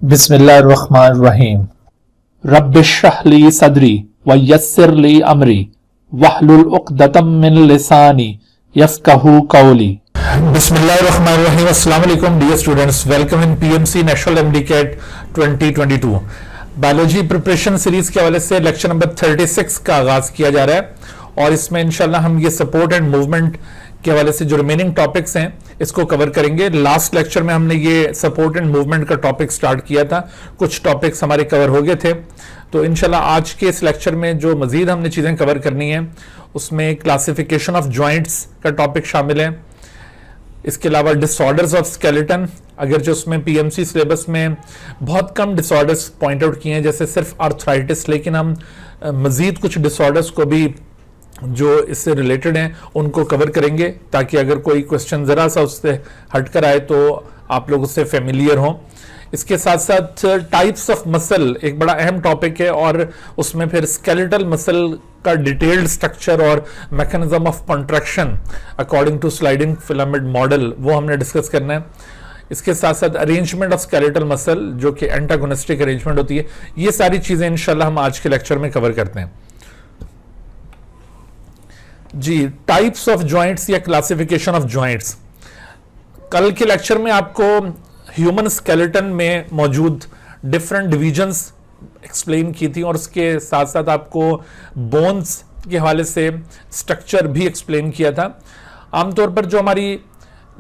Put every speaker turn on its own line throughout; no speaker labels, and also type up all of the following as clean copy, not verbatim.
बिस्मिल्लाहिर्रहमानिर्रहीम। रब्बिश्रह ली सदरी व यस्सिर ली अमरी वहलुल उक़दतम मिन लिसानी यफ़क़हू क़ौली। बिस्मिल्लाहिर्रहमानिर्रहीम। अस्सलाम वालेकुम dear students, welcome in PMC national MDCAT 2022 biology preparation series के हवाले से लेक्चर नंबर 36 का आगाज किया जा रहा है और इसमें इंशाल्लाह हम ये सपोर्ट एंड मूवमेंट के हवाले से जो रिमेनिंग टॉपिक्स हैं इसको कवर करेंगे। लास्ट लेक्चर में हमने ये सपोर्ट एंड मूवमेंट का टॉपिक स्टार्ट किया था, कुछ टॉपिक्स हमारे कवर हो गए थे, तो इंशाल्लाह आज के इस लेक्चर में जो मजीद हमने चीजें कवर करनी है उसमें क्लासिफिकेशन ऑफ जॉइंट्स का टॉपिक शामिल है। इसके अलावा डिसऑर्डर्स ऑफ स्केलेटन, अगर जो उसमें पीएमसी सिलेबस में बहुत कम डिसऑर्डर्स पॉइंट आउट किए हैं जैसे सिर्फ आर्थराइटिस, लेकिन हम मजीद कुछ डिसऑर्डर्स को भी जो इससे रिलेटेड हैं उनको कवर करेंगे ताकि अगर कोई क्वेश्चन जरा सा उससे हटकर आए तो आप लोग उससे फेमिलियर हों। इसके साथ साथ टाइप्स ऑफ मसल एक बड़ा अहम टॉपिक है और उसमें फिर स्केलेटल मसल का डिटेल्ड स्ट्रक्चर और mechanism of contraction according to sliding filament model वो हमने डिस्कस करना है। इसके साथ साथ अरेंजमेंट ऑफ स्केलेटल मसल जो कि एंटागोनिस्टिक अरेंजमेंट होती है, ये सारी चीजें इंशाल्लाह हम आज के लेक्चर में कवर करते हैं। जी, टाइप्स ऑफ जॉइंट्स या क्लासिफिकेशन ऑफ जॉइंट्स, कल के लेक्चर में आपको ह्यूमन स्केलेटन में मौजूद डिफरेंट डिवीजन्स एक्सप्लेन की थी और उसके साथ साथ आपको बोन्स के हवाले से स्ट्रक्चर भी एक्सप्लेन किया था। आमतौर पर जो हमारी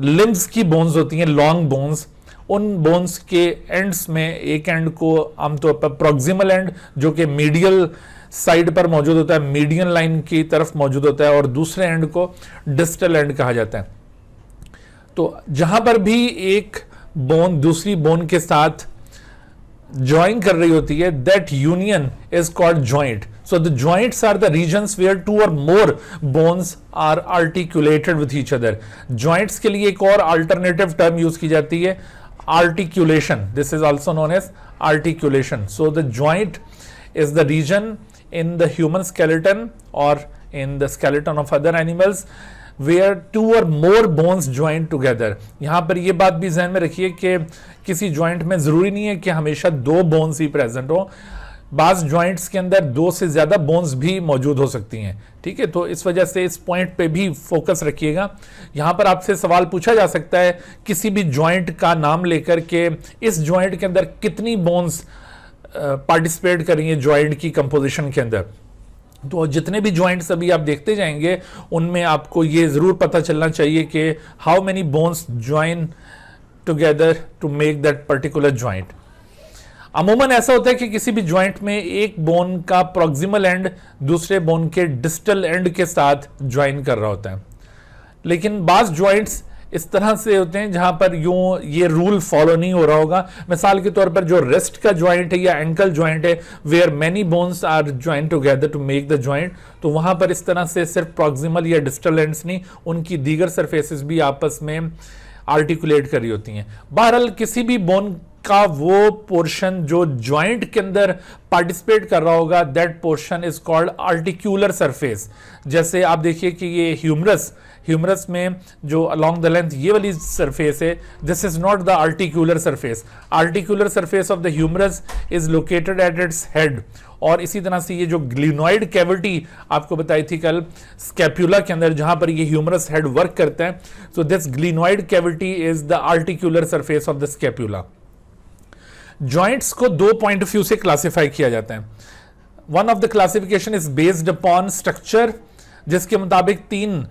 लिम्स की बोन्स होती हैं, लॉन्ग बोन्स, उन बोन्स के एंड्स में एक एंड को आमतौर पर प्रॉक्सिमल एंड जो कि मीडियल साइड पर मौजूद होता है, मीडियन लाइन की तरफ मौजूद होता है, और दूसरे एंड को डिस्टल एंड कहा जाता है। तो जहां पर भी एक बोन दूसरी बोन के साथ ज्वाइन कर रही होती है, that union is called joint. So the joints are the regions where two or more bones are articulated with each other. Joints के लिए एक और अल्टरनेटिव टर्म यूज की जाती है, articulation. This is also known as articulation. So the joint is the region in the human skeleton or in the skeleton of other animals where two or more bones join together। यहां पर यह बात भी ध्यान में रखिए कि किसी जॉइंट में जरूरी नहीं है कि हमेशा दो बोन्स ही प्रेजेंट हो, बाज जॉइंट्स के अंदर दो से ज्यादा बोन्स भी मौजूद हो सकती हैं। ठीक है, तो इस वजह से इस पॉइंट पे भी फोकस रखिएगा। यहां पर आपसे सवाल पूछा जा सकता है किसी भी जॉइंट का नाम लेकर के इस जॉइंट के अंदर कितनी बोन्स पार्टिसिपेट करेंगे जॉइंट की कंपोजिशन के अंदर। तो जितने भी जॉइंट्स अभी आप देखते जाएंगे उनमें आपको ये जरूर पता चलना चाहिए कि how many bones join together to make that particular joint. अमूमन ऐसा होता है कि किसी भी जॉइंट में एक बोन का प्रॉक्सिमल एंड दूसरे बोन के डिस्टल एंड के साथ ज्वाइन कर रहा होता है, लेकिन बाज जॉइंट्स इस तरह से होते हैं जहां पर यूं ये रूल फॉलो नहीं हो रहा होगा। मिसाल के तौर पर जो रिस्ट का जॉइंट है या एंकल जॉइंट है, where many bones are join together to make the joint, तो वहां पर इस तरह से सिर्फ प्रॉक्सिमल या डिस्टल एंड्स नहीं, उनकी दीगर सरफेसेस भी आपस में आर्टिकुलेट कर रही होती हैं। बहरहाल किसी भी बोन का वो पोर्शन जो जॉइंट के अंदर पार्टिसिपेट कर रहा होगा, that portion is called articular surface. जैसे आप देखिए कि ये ह्यूमरस में जो अलोंग द लेंथ ये वाली सरफेस है, this is not the articular surface. Articular surface of the humerus is located at its head. और इसी तरह से ये जो ग्लिनॉइड कैविटी आपको बताई थी कल स्कैप्यूला के अंदर, जहां पर ये ह्यूमरस हेड वर्क करता है, so this glenoid cavity is the articular surface of the scapula. Joints को दो पॉइंट ऑफ व्यू से क्लासिफाई किया जाता है। One of the classification is based upon structure, जिसके मुताबिक तीन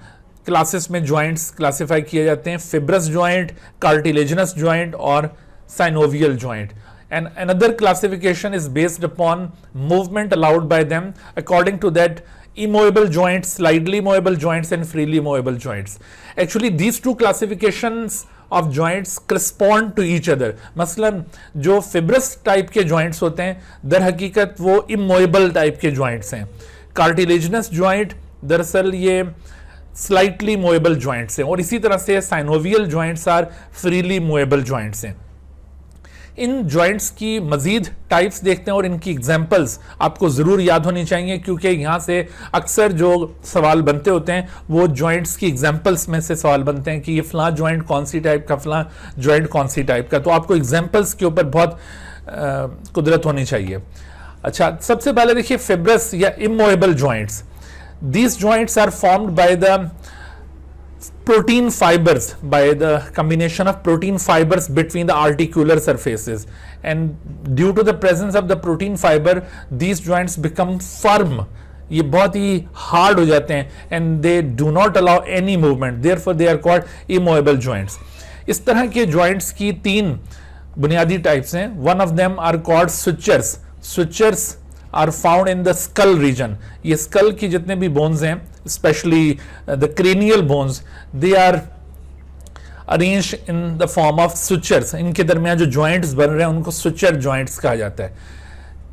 क्लासेस में जॉइंट्स क्लासिफाई किए जाते हैं, फिब्रस जॉइंट, कार्टिलेजिनस जॉइंट और synovial joint. And another classification is based upon movement allowed by them, according to that immovable joints, slightly movable joints and freely movable joints. Actually these two classifications of joints correspond to each other. मसलन जो fibrous type के joints होते हैं दर हकीकत वो immovable type के joints हैं। cartilaginous joint दरअसल ये slightly movable joints हैं, और इसी तरह से synovial joints are freely movable joints हैं। इन जॉइंट्स की मजीद टाइप्स देखते हैं और इनकी एग्जांपल्स आपको जरूर याद होनी चाहिए, क्योंकि यहां से अक्सर जो सवाल बनते होते हैं वो जॉइंट्स की एग्जांपल्स में से सवाल बनते हैं कि ये फलां जॉइंट कौन सी टाइप का, फलां जॉइंट कौन सी टाइप का। तो आपको एग्जांपल्स के ऊपर बहुत कुदरत होनी चाहिए। अच्छा, सबसे पहले देखिए फिब्रस या immovable joints, these joints are formed by the protein fibers, by the combination of protein fibers between the articular surfaces, and due to the presence of the protein fiber these joints become firm, ये बहुत ही hard हो जाते हैं, and they do not allow any movement, therefore they are called immovable joints। इस तरह के joints की तीन बुनियादी टाइप्स हैं। One of them are called sutures, sutures are found in the skull region, ये स्कल की जितने भी बोन्स हैं, especially the cranial bones, they are arrange in the form of sutures, इनके दरमियान जो जॉइंट्स बन रहे हैं उनको सुचर जॉइंट्स कहा जाता है।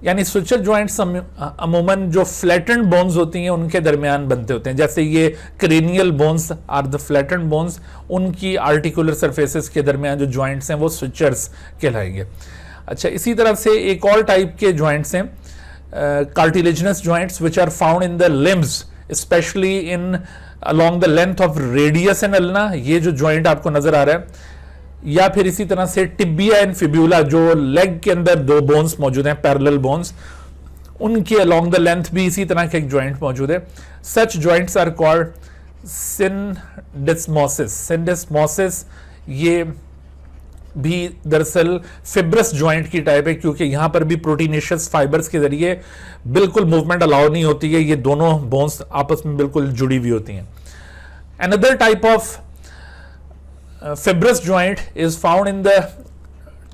यानी सुचर जॉइंट्स अमूमन जो फ्लैटेंड बोन्स होती हैं उनके दरमियान बनते होते हैं, जैसे ये cranial bones are the flattened bones, उनकी आर्टिकुलर सरफेसेस के दरमियान जो जॉइंट्स हैं वो सुचर्स कहलाएंगे। अच्छा, इसी तरह से एक और टाइप के जॉइंट्स हैं cartilaginous joints which are found in the limbs, especially in along the length of radius and ulna, ये जो joint आपको नजर आ रहा है, या फिर इसी तरह से टिबिया एंड फिब्यूला, जो लेग के अंदर दो बोन्स मौजूद हैं, पैरेलल बोन्स, उनके along the length भी इसी तरह का एक joint मौजूद है। such joints are called syndesmosis, syndesmosis ये भी दरअसल फिब्रस जॉइंट की टाइप है, क्योंकि यहां पर भी प्रोटीनेशियस फाइबर्स के जरिए बिल्कुल मूवमेंट अलाउ नहीं होती है, ये दोनों बोन्स आपस में बिल्कुल जुड़ी हुई होती हैं। Another type of fibrous joint is found in the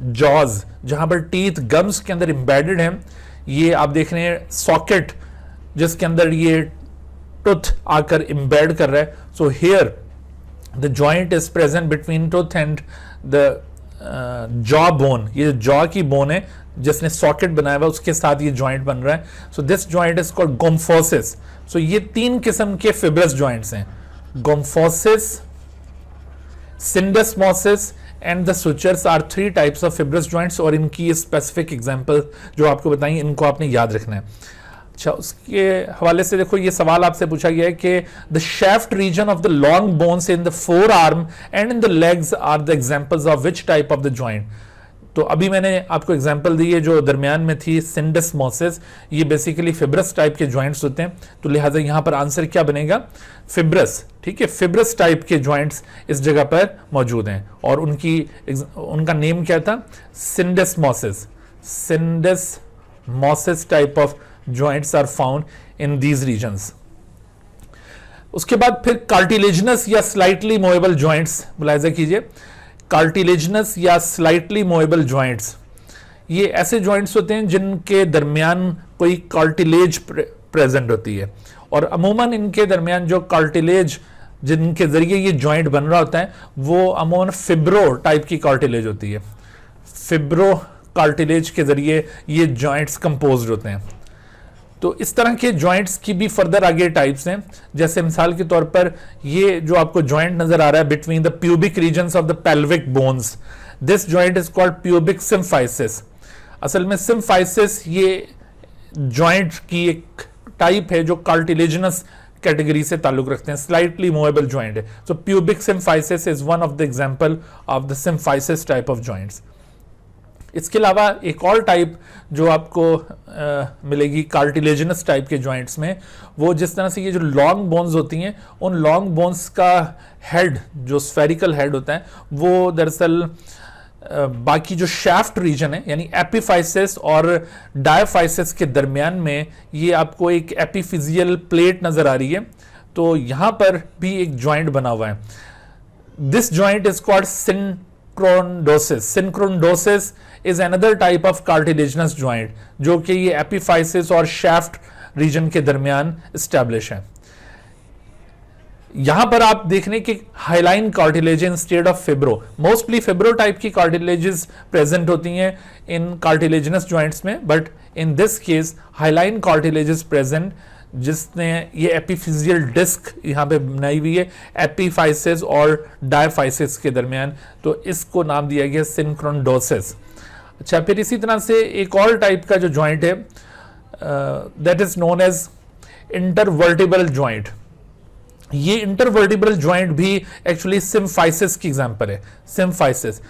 jaws, जहां पर टीथ गम्स के अंदर एम्बेडेड हैं। ये आप देख रहे हैं सॉकेट जिसके अंदर ये टूथ आकर एम्बेड कर रहा है। So here the joint is present between tooth and the jaw bone, ये जॉ की बोन है जिसने सॉकेट बनाया हुआ, उसके साथ ये जॉइंट बन रहा है। So this joint is called gomphosis. सो ये तीन किस्म के फिब्रस जॉइंट्स हैं, gomphosis, syndesmosis and the sutures are three types of fibrous joints, और इनकी स्पेसिफिक एग्जांपल जो आपको बताएंगे इनको आपने याद रखना है। अच्छा, उसके हवाले से देखो, ये सवाल आपसे पूछा गया है कि the shaft region of the long bones in the forearm and in the legs are the examples of which type of the joint. तो अभी मैंने आपको एग्जांपल दी है जो दरमियान में थी, सिंडेस्मोसिस, ये बेसिकली फिब्रस टाइप के जॉइंट्स होते हैं, तो लिहाजा यहां पर आंसर क्या बनेगा, फिब्रस। ठीक है, फिब्रस टाइप के जॉइंट्स इस जगह पर मौजूद हैं, और उनका नेम क्या था, syndesmosis. Syndesmosis type of joints are found in these regions। उसके बाद फिर कार्टिलेजिनस या स्लाइटली मूवेबल जॉइंट्स, मुलाहिजा कीजिए, कार्टिलेजिनस या स्लाइटली मूवेबल जॉइंट्स, ये ऐसे जॉइंट्स होते हैं जिनके दरमियान कोई कार्टिलेज प्रेजेंट होती है, और अमूमन इनके दरमियान जो कार्टिलेज जिनके जरिए ये जॉइंट बन रहा होता है वो अमूमन फिब्रो टाइप की कार्टिलेज होती है। फिब्रो कार्टिलेज के जरिए ये जॉइंट्स कंपोज्ड होते हैं। तो इस तरह के जॉइंट्स की भी फर्दर आगे टाइप्स हैं, जैसे मिसाल के तौर पर ये जो आपको जॉइंट नजर आ रहा है between the pubic regions of the pelvic bones, this joint is called pubic symphysis. असल में सिम्फाइसिस ये जॉइंट की एक टाइप है जो कार्टिलेजिनस कैटेगरी से ताल्लुक रखते हैं, स्लाइटली मूवेबल जॉइंट है। So pubic symphysis is one of the example of the symphysis type of joints. इसके अलावा एक और टाइप जो आपको मिलेगी कार्टिलेजिनस टाइप के जॉइंट्स में, वो जिस तरह से ये जो लॉन्ग बोन्स होती हैं, उन लॉन्ग बोन्स का हेड जो स्फेरिकल हेड होता है वो दरअसल बाकी जो शाफ्ट रीजन है यानी एपिफाइसिस और डायफाइसिस के दरमियान में ये आपको एक एपिफिजियल प्लेट नजर आ रही है, तो यहां पर भी एक जॉइंट बना हुआ है। This joint is called synchondrosis. Synchondrosis is another type of cartilaginous joint जो कि ये एपिफाइसिस और शाफ्ट रीजन के दरमियान एस्टैब्लिश है। यहां पर आप देखने की hyaline cartilage instead of fibro, mostly fibro type की कार्टिलेजेस प्रेजेंट होती हैं इन कार्टिलेजिनस जॉइंट्स में, but in this case hyaline cartilages present जिसने ये एपिफिजियल डिस्क यहां पे बनाई हुई है एपिफाइसिस और डायफाइसिस के दरमियान, तो इसको नाम दिया गया सिंक्रोनडोसिस। अच्छा, फिर इसी तरह से एक और टाइप का जो जॉइंट है that is known as intervertebral joint. ये इंटरवर्टिब्रल जॉइंट भी एक्चुअली सिम्फाइसिस की एग्जांपल है। सिम्फाइसिस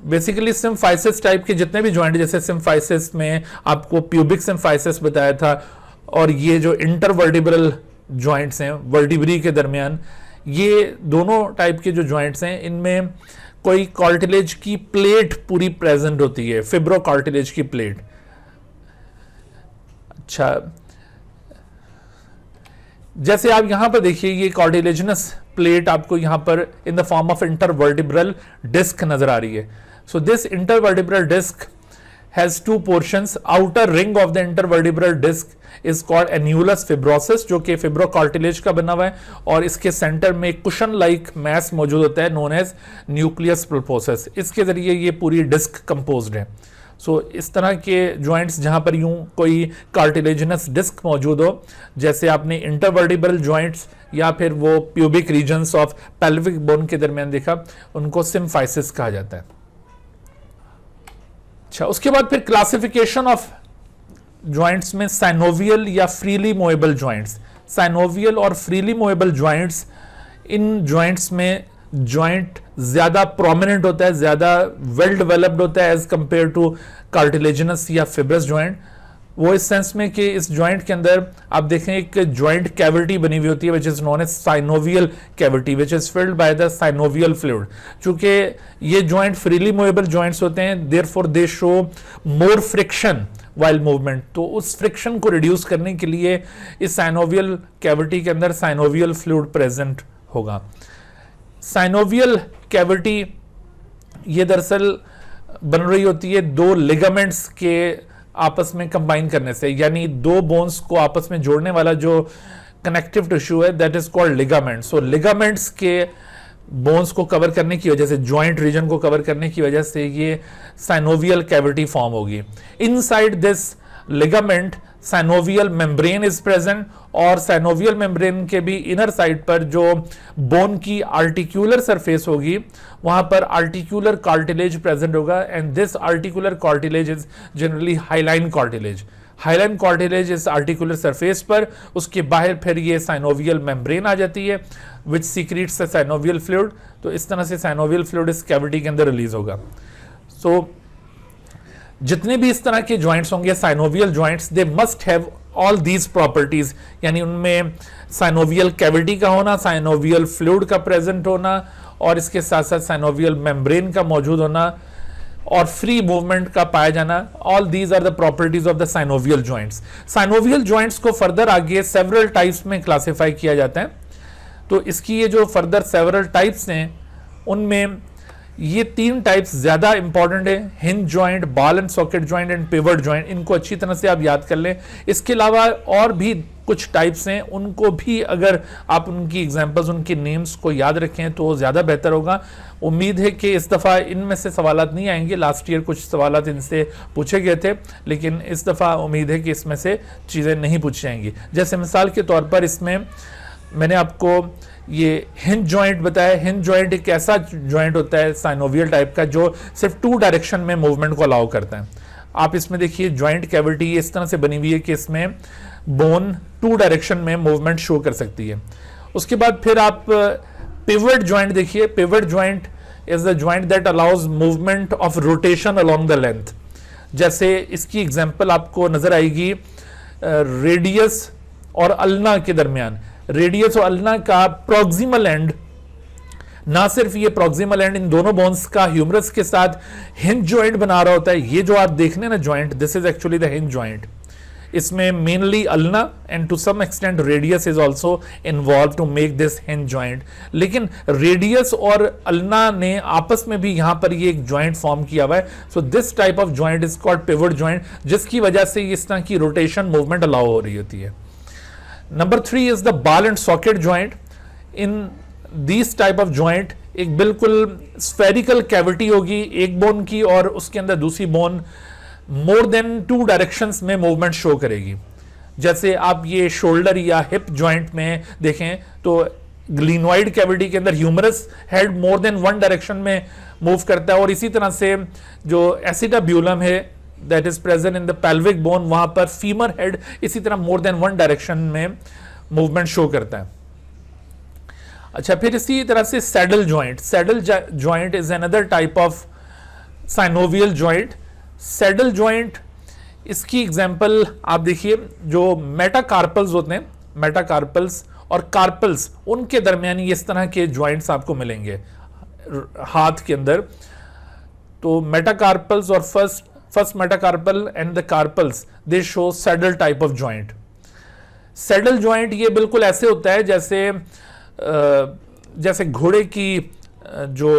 बेसिकली सिम्फाइसिस टाइप के जितने भी जॉइंट, जैसे सिम्फाइसिस में आपको प्यूबिक सिम्फाइसिस बताया था, और ये जो इंटरवर्टिब्रल जॉइंट्स हैं वर्टिब्री के दरमियान, ये दोनों टाइप के जो जॉइंट्स हैं इनमें कोई कार्टिलेज की प्लेट पूरी प्रेजेंट होती है, फिब्रो कार्टिलेज की प्लेट। अच्छा, जैसे आप यहां पर देखिए ये कार्टिलेजिनस प्लेट आपको यहां पर in the form of intervertebral disc नजर आ रही है। So this intervertebral disc has two portions. Outer ring of the intervertebral disc is called annulus fibrosus, जो कि फिब्रोकार्टिलेज का बना हुआ है, और इसके सेंटर में कुशन लाइक मैस मौजूद होता है नोन एज न्यूक्लियस पल्पोसस। इसके जरिए ये पूरी डिस्क कंपोज्ड है। सो इस तरह के जॉइंट्स जहां पर यूं कोई कार्टिलेजिनस डिस्क मौजूद हो, जैसे आपने इंटरवर्टिब्रल जॉइंट्स या फिर वो pubic regions of pelvic bone के दरमियान देखा, उनको सिम्फाइसिस कहा जाता है। अच्छा, उसके बाद फिर क्लासिफिकेशन ऑफ जॉइंट्स में साइनोवियल या फ्रीली मूवेबल जॉइंट्स। साइनोवियल और फ्रीली मूवेबल जॉइंट्स, इन जॉइंट्स में जॉइंट ज्यादा प्रोमिनेंट होता है, ज्यादा वेल डेवलप्ड होता है एज कंपेयर टू कार्टिलेजिनस या फिब्रस जॉइंट। वो इस सेंस में कि इस जॉइंट के अंदर आप देखें एक जॉइंट कैविटी बनी हुई होती है which is known as synovial cavity which is filled by the synovial fluid. चूंकि ये जॉइंट फ्रीली मूवेबल जॉइंट्स होते हैं, therefore they show more friction while movement, तो उस फ्रिक्शन को रिड्यूस करने के लिए इस साइनोवियल कैविटी के अंदर साइनोवियल फ्लूइड प्रेजेंट होगा। साइनोवियल कैविटी ये दरअसल बन रही होती है दो लिगामेंट्स के आपस में कंबाइन करने से, यानी दो बोन्स को आपस में जोड़ने वाला जो कनेक्टिव टिश्यू है that is called ligament. So ligaments के बोन्स को कवर करने की वजह से, जॉइंट रीजन को कवर करने की वजह से ये साइनोवियल कैविटी फॉर्म होगी। Inside this ligament synovial membrane is present, और साइनोवियल मेम्ब्रेन के भी इनर साइड पर जो बोन की आर्टिक्यूलर सरफेस होगी वहां पर आर्टिक्यूलर कार्टिलेज प्रेजेंट होगा, and this articular cartilage is generally hyaline cartilage. Hyaline cartilage इस आर्टिकुलर सरफेस पर, उसके बाहर फिर ये साइनोवियल मेम्ब्रेन आ जाती है विच सीक्रेट्स द साइनोवियल फ्लूइड। तो इस तरह से साइनोवियल फ्लूइड इस कैविटी के अंदर रिलीज होगा। सो जितने भी इस तरह के जॉइंट्स होंगे synovial joints, they must have all these properties, यानी उनमें साइनोवियल कैविटी का होना, साइनोवियल फ्लूइड का प्रेजेंट होना, और इसके साथ साथ साइनोवियल मेम्ब्रेन का मौजूद होना, और फ्री मूवमेंट का पाया जाना। All these are the properties of the synovial joints. Synovial joints को फर्दर आगे सेवरल टाइप्स में क्लासिफाई किया जाता है। तो इसकी ये जो फर्दर सेवरल टाइप्स हैं उनमें ये तीन टाइप्स ज्यादा इंपॉर्टेंट है, hinge joint, ball and socket joint and pivot joint. इनको अच्छी तरह से आप याद कर लें। इसके अलावा और भी कुछ टाइप्स हैं, उनको भी अगर आप उनकी एग्जांपल्स, उनके नेम्स को याद रखें तो ज्यादा बेहतर होगा। उम्मीद है कि इस दफा इनमें से सवालात नहीं आएंगे। लास्ट ईयर कुछ सवालात इनसे पूछे गए थे, लेकिन इस दफा उम्मीद है कि इसमें से चीजें नहीं पूछी जाएंगी। जैसे मिसाल के तौर पर इसमें मैंने आपको ये हिंज जॉइंट बताया। हिंज जॉइंट एक ऐसा जॉइंट होता है साइनोवियल टाइप का जो सिर्फ टू डायरेक्शन में मूवमेंट को अलाउ करता है। आप इसमें देखिए जॉइंट कैविटी इस तरह से बनी हुई है कि इसमें बोन टू डायरेक्शन में मूवमेंट शो कर सकती है। उसके बाद फिर आप पिवट जॉइंट देखिए। Pivot joint is the joint that allows movement of rotation along the length. जैसे इसकी एग्जांपल आपको नजर आएगी रेडियस और अल्ना के दरमियान। रेडियस और अल्ना का प्रॉक्सिमल एंड, ना सिर्फ ये प्रॉक्सिमल एंड इन दोनों बोन्स का ह्यूमरस के साथ हिंज जॉइंट बना रहा होता है। ये जो आप देख रहे हैं ना joint, this is actually the hinge joint. इसमें mainly ulna and to some extent radius is also involve to make this hinge joint. लेकिन रेडियस और अल्ना ने आपस में भी यहां पर ये एक जॉइंट फॉर्म किया हुआ है। So this type of joint is called pivot joint, जिसकी वजह से इस तरह की रोटेशन मूवमेंट अलाउ हो रही होती है। Number 3 is the ball and socket joint. In these type of joint एक बिल्कुल spherical cavity होगी एक बोन की, और उसके अंदर दूसरी बोन more than 2 डायरेक्शंस में मूवमेंट शो करेगी। जैसे आप ये शोल्डर या हिप जॉइंट में देखें तो ग्लिनोइड कैविटी के अंदर humerus head more than 1 direction में मूव करता है, और इसी तरह से जो एसिटाब्यूलम है that is present in the pelvic bone, वहां पर फीमर हेड इसी तरह मोर देन 1 डायरेक्शन में मूवमेंट शो करता है। अच्छा, फिर इसी तरह से saddle joint. Saddle joint is another type of synovial joint, saddle joint, इसकी एग्जांपल आप देखिए, जो मेटाकार्पल्स होते हैं, मेटाकार्पल्स और कार्पल्स, उनके दरमियान इस तरह के जॉइंट्स आपको मिलेंगे हाथ के अंदर। तो मेटाकार्पल्स और first metacarpal and the carpals, they show saddle type of joint. Saddle joint ये बिल्कुल ऐसे होता है जैसे घोड़े की जो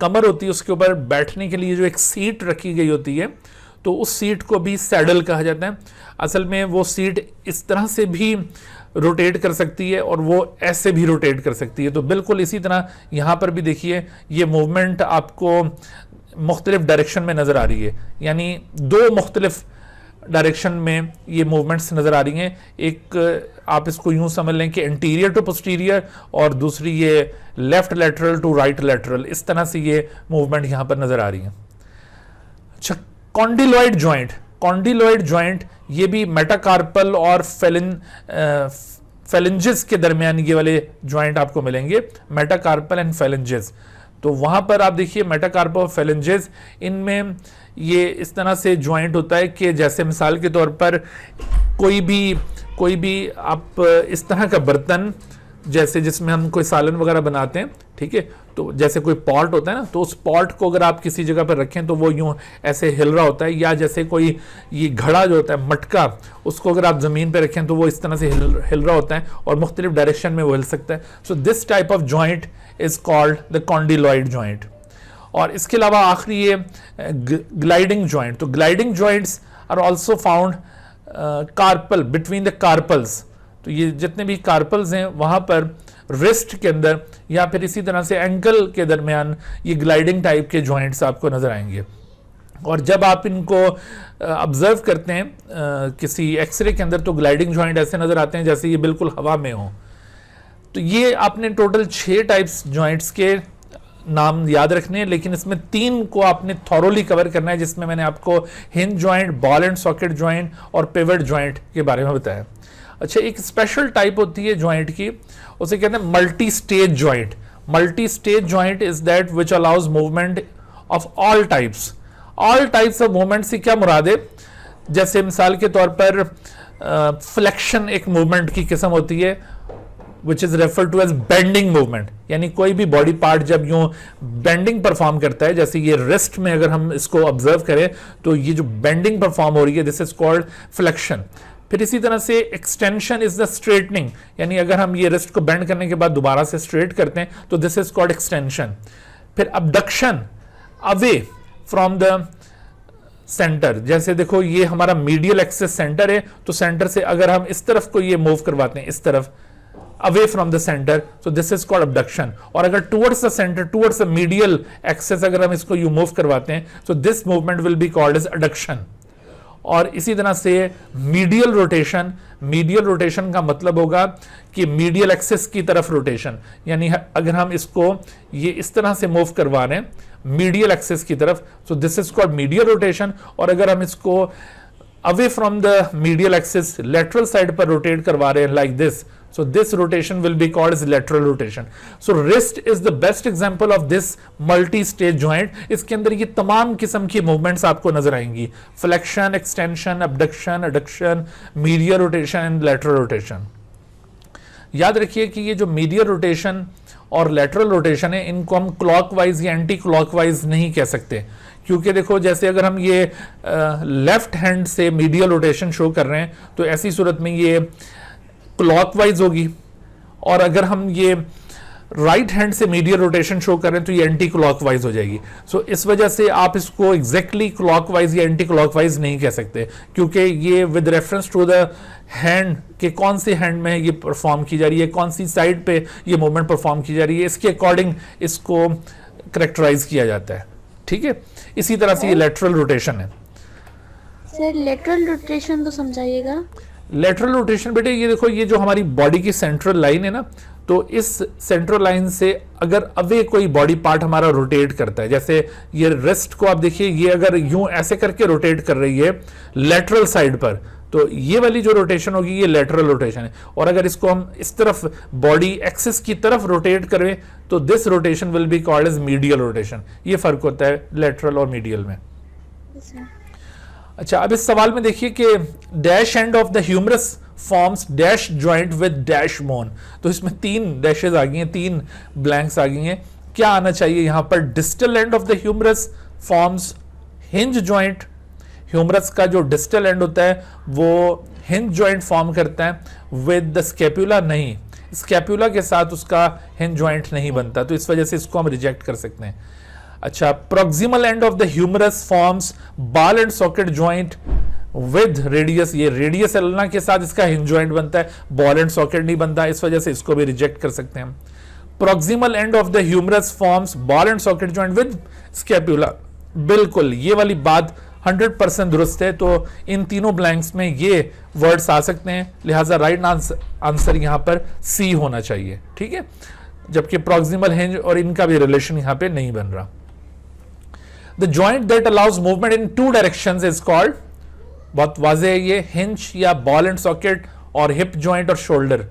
कमर होती है उसके ऊपर बैठने के लिए जो एक सीट रखी गई होती है, तो उस सीट को भी सैडल कहा जाता है। असल में वो सीट इस तरह से भी रोटेट कर सकती है और वो ऐसे भी रोटेट कर सकती है। तो बिल्कुल इसी तरह यहाँ पर भी देखिए, ये मूवमेंट आपको मुख्तलिफ डायरेक्शन में नज़र आ रही है, यानी दो मुख्तलिफ डायरेक्शन में ये मूवमेंट्स नज़र आ रही हैं। एक आप इसको यूं समझ लें कि इंटीरियर टू पोस्टीरियर, और दूसरी ये left lateral to right lateral, इस तरह से ये मूवमेंट यहाँ पर नज़र आ रही है। अच्छा, कॉन्डिलॉइड जॉइंट, कॉन्डिलॉइड जॉइंट ये भी मेटाकार्पल और फेलिंजेस के दरमियान ये वाले जॉइंट आपको मिलेंगे, मेटाकार्पल एंड फेलिंजेस। तो वहां पर आप देखिए मेटाकार्पल और फेलिंजेस, इनमें ये इस तरह से जॉइंट होता है कि जैसे मिसाल के तौर पर कोई भी आप इस तरह का बर्तन, जैसे जिसमें हम कोई सालन वगैरह बनाते हैं, ठीक है, तो जैसे कोई पॉट होता है ना, तो उस पॉट को अगर आप किसी जगह पर रखें तो वो यूं ऐसे हिल रहा होता है, या जैसे कोई ये घड़ा जो होता है मटका, उसको अगर आप ज़मीन पे रखें तो वो इस तरह से हिल रहा होता है और मुख्तलिफ डायरेक्शन में वो हिल सकता है। So this type of joint is called the condyloid joint. और इसके अलावा आखिरी ये ग्लाइडिंग जॉइंट। तो gliding joints are also found carpal, between the carpals. तो ये जितने भी कार्पल्स हैं वहाँ पर रिस्ट के अंदर या फिर इसी तरह से एंकल के दरमियान ये ग्लाइडिंग टाइप के जॉइंट्स आपको नज़र आएंगे। और जब आप इनको ऑब्जर्व करते हैं किसी एक्सरे के अंदर, तो ग्लाइडिंग जॉइंट ऐसे नज़र आते हैं जैसे ये बिल्कुल हवा में हो। तो ये आपने टोटल 6 टाइप्स जॉइंट्स के नाम याद रखने हैं, लेकिन इसमें 3 को आपने थॉरोली कवर करना है, जिसमें मैंने आपको hinge joint, ball and socket joint और पिवट जॉइंट के बारे में बताया। अच्छा, एक स्पेशल टाइप होती है जॉइंट की, उसे कहते हैं multi stage joint. Multi stage joint is that which allows movement of all types. All types of movement से क्या मुराद है? जैसे मिसाल के तौर पर फ्लेक्शन एक मूवमेंट की किस्म होती है, which is referred to as bending movement, यानी कोई भी बॉडी पार्ट जब यूं बेंडिंग परफॉर्म करता है, जैसे ये रिस्ट में अगर हम इसको ऑब्जर्व करें तो ये जो बेंडिंग परफॉर्म हो रही है, दिस इज कॉल्ड फ्लेक्शन। फिर इसी तरह से एक्सटेंशन इज द स्ट्रेटनिंग, यानी अगर हम ये रिस्ट को बेंड करने के बाद दोबारा से स्ट्रेट करते हैं तो दिस इज कॉल्ड एक्सटेंशन। फिर abduction, away from the centre, जैसे देखो ये हमारा मीडियल एक्सिस सेंटर है, तो सेंटर से अगर हम इस तरफ को ये मूव करवाते हैं, इस तरफ, away from the center, so this is called abduction। और अगर towards the center, towards the medial axis अगर हम इसको you move करवाते हैं, so this movement will be called as adduction। और इसी तरह से मीडियल रोटेशन, मीडियल रोटेशन का मतलब होगा कि मीडियल एक्सिस की तरफ रोटेशन, यानी अगर हम इसको ये इस तरह से मूव करवा रहे हैं मीडियल एक्सिस की तरफ, सो this is called medial rotation. और अगर हम इसको away from the medial axis lateral side पर रोटेट करवा रहे हैं like this, so this rotation will be called as lateral rotation। so wrist is the best example of this multi stage joint। इसके अंदर ये तमाम किस्म की मूवमेंट्स आपको नजर आएंगी, flexion, extension, abduction, adduction, medial rotation and lateral rotation. याद रखिए कि ये जो मीडियल रोटेशन और लेटरल रोटेशन है, इनको हम क्लॉकवाइज या एंटी क्लॉकवाइज नहीं कह सकते, क्योंकि देखो जैसे अगर हम ये लेफ्ट हैंड से मीडियल रोटेशन शो कर रहे हैं तो ऐसी सूरत में ये क्लॉकवाइज होगी, और अगर हम ये राइट हैंड से मीडियल रोटेशन शो करें तो ये एंटी क्लॉकवाइज हो जाएगी। सो इस वजह से आप इसको एग्जैक्टली क्लॉकवाइज या एंटी क्लॉकवाइज नहीं कह सकते, क्योंकि ये with reference to the hand के कौन से हैंड में ये परफॉर्म की जा रही है, कौन सी साइड पे ये मूवमेंट परफॉर्म की जा रही है, इसके अकॉर्डिंग इसको करेक्टराइज किया जाता है। ठीक है, इसी तरह से ये लेटरल रोटेशन है।
सर लेटरल रोटेशन तो समझाइएगा।
लेटरल रोटेशन बेटे, ये देखो ये जो हमारी बॉडी की सेंट्रल लाइन है ना, तो इस सेंट्रल लाइन से अगर अवे कोई बॉडी पार्ट हमारा रोटेट करता है, जैसे ये रिस्ट को आप देखिए, ये अगर यूं ऐसे करके रोटेट कर रही है लेटरल साइड पर, तो ये वाली जो रोटेशन होगी ये लेटरल रोटेशन है, और अगर इसको हम इस तरफ बॉडी एक्सिस की तरफ रोटेट करें तो this rotation will be called as medial rotation. ये फर्क होता है लेटरल और मीडियल में। अच्छा, अब इस सवाल में देखिए कि dash end of the humerus forms dash joint with dash bone, तो इसमें 3 डैशेज आ गई हैं, 3 ब्लैंक्स आ गई हैं। क्या आना चाहिए यहां पर? Distal end of the humerus forms hinge joint. Humerus का जो डिस्टल एंड होता है वो हिंज जॉइंट फॉर्म करता है विद द स्कैपुला, नहीं, स्कैपुला के साथ उसका हिंज जॉइंट नहीं बनता, तो इस वजह से इसको हम रिजेक्ट कर सकते हैं। अच्छा, proximal end of the humerus forms ball and socket joint with radius, ये रेडियस एल्ना के साथ इसका हिंज जॉइंट बनता है, बॉल एंड सॉकेट नहीं बनता, इस वजह से इसको भी रिजेक्ट कर सकते हैं हम। Proximal end of the humerus forms ball and socket joint with scapula, बिल्कुल ये वाली बात 100% दुरुस्त है, तो इन तीनों ब्लैंक्स में ये वर्ड्स आ सकते हैं, लिहाजा राइट आंसर यहां पर सी होना चाहिए, ठीक है, जबकि प्रोक्सिमल हिंज और इनका भी रिलेशन यहां पे नहीं बन रहा। The joint that allows movement in 2 directions is called, बहुत वाज़ेह है ये, हिंज या बॉल एंड सॉकेट, और हिप जॉइंट और शोल्डर।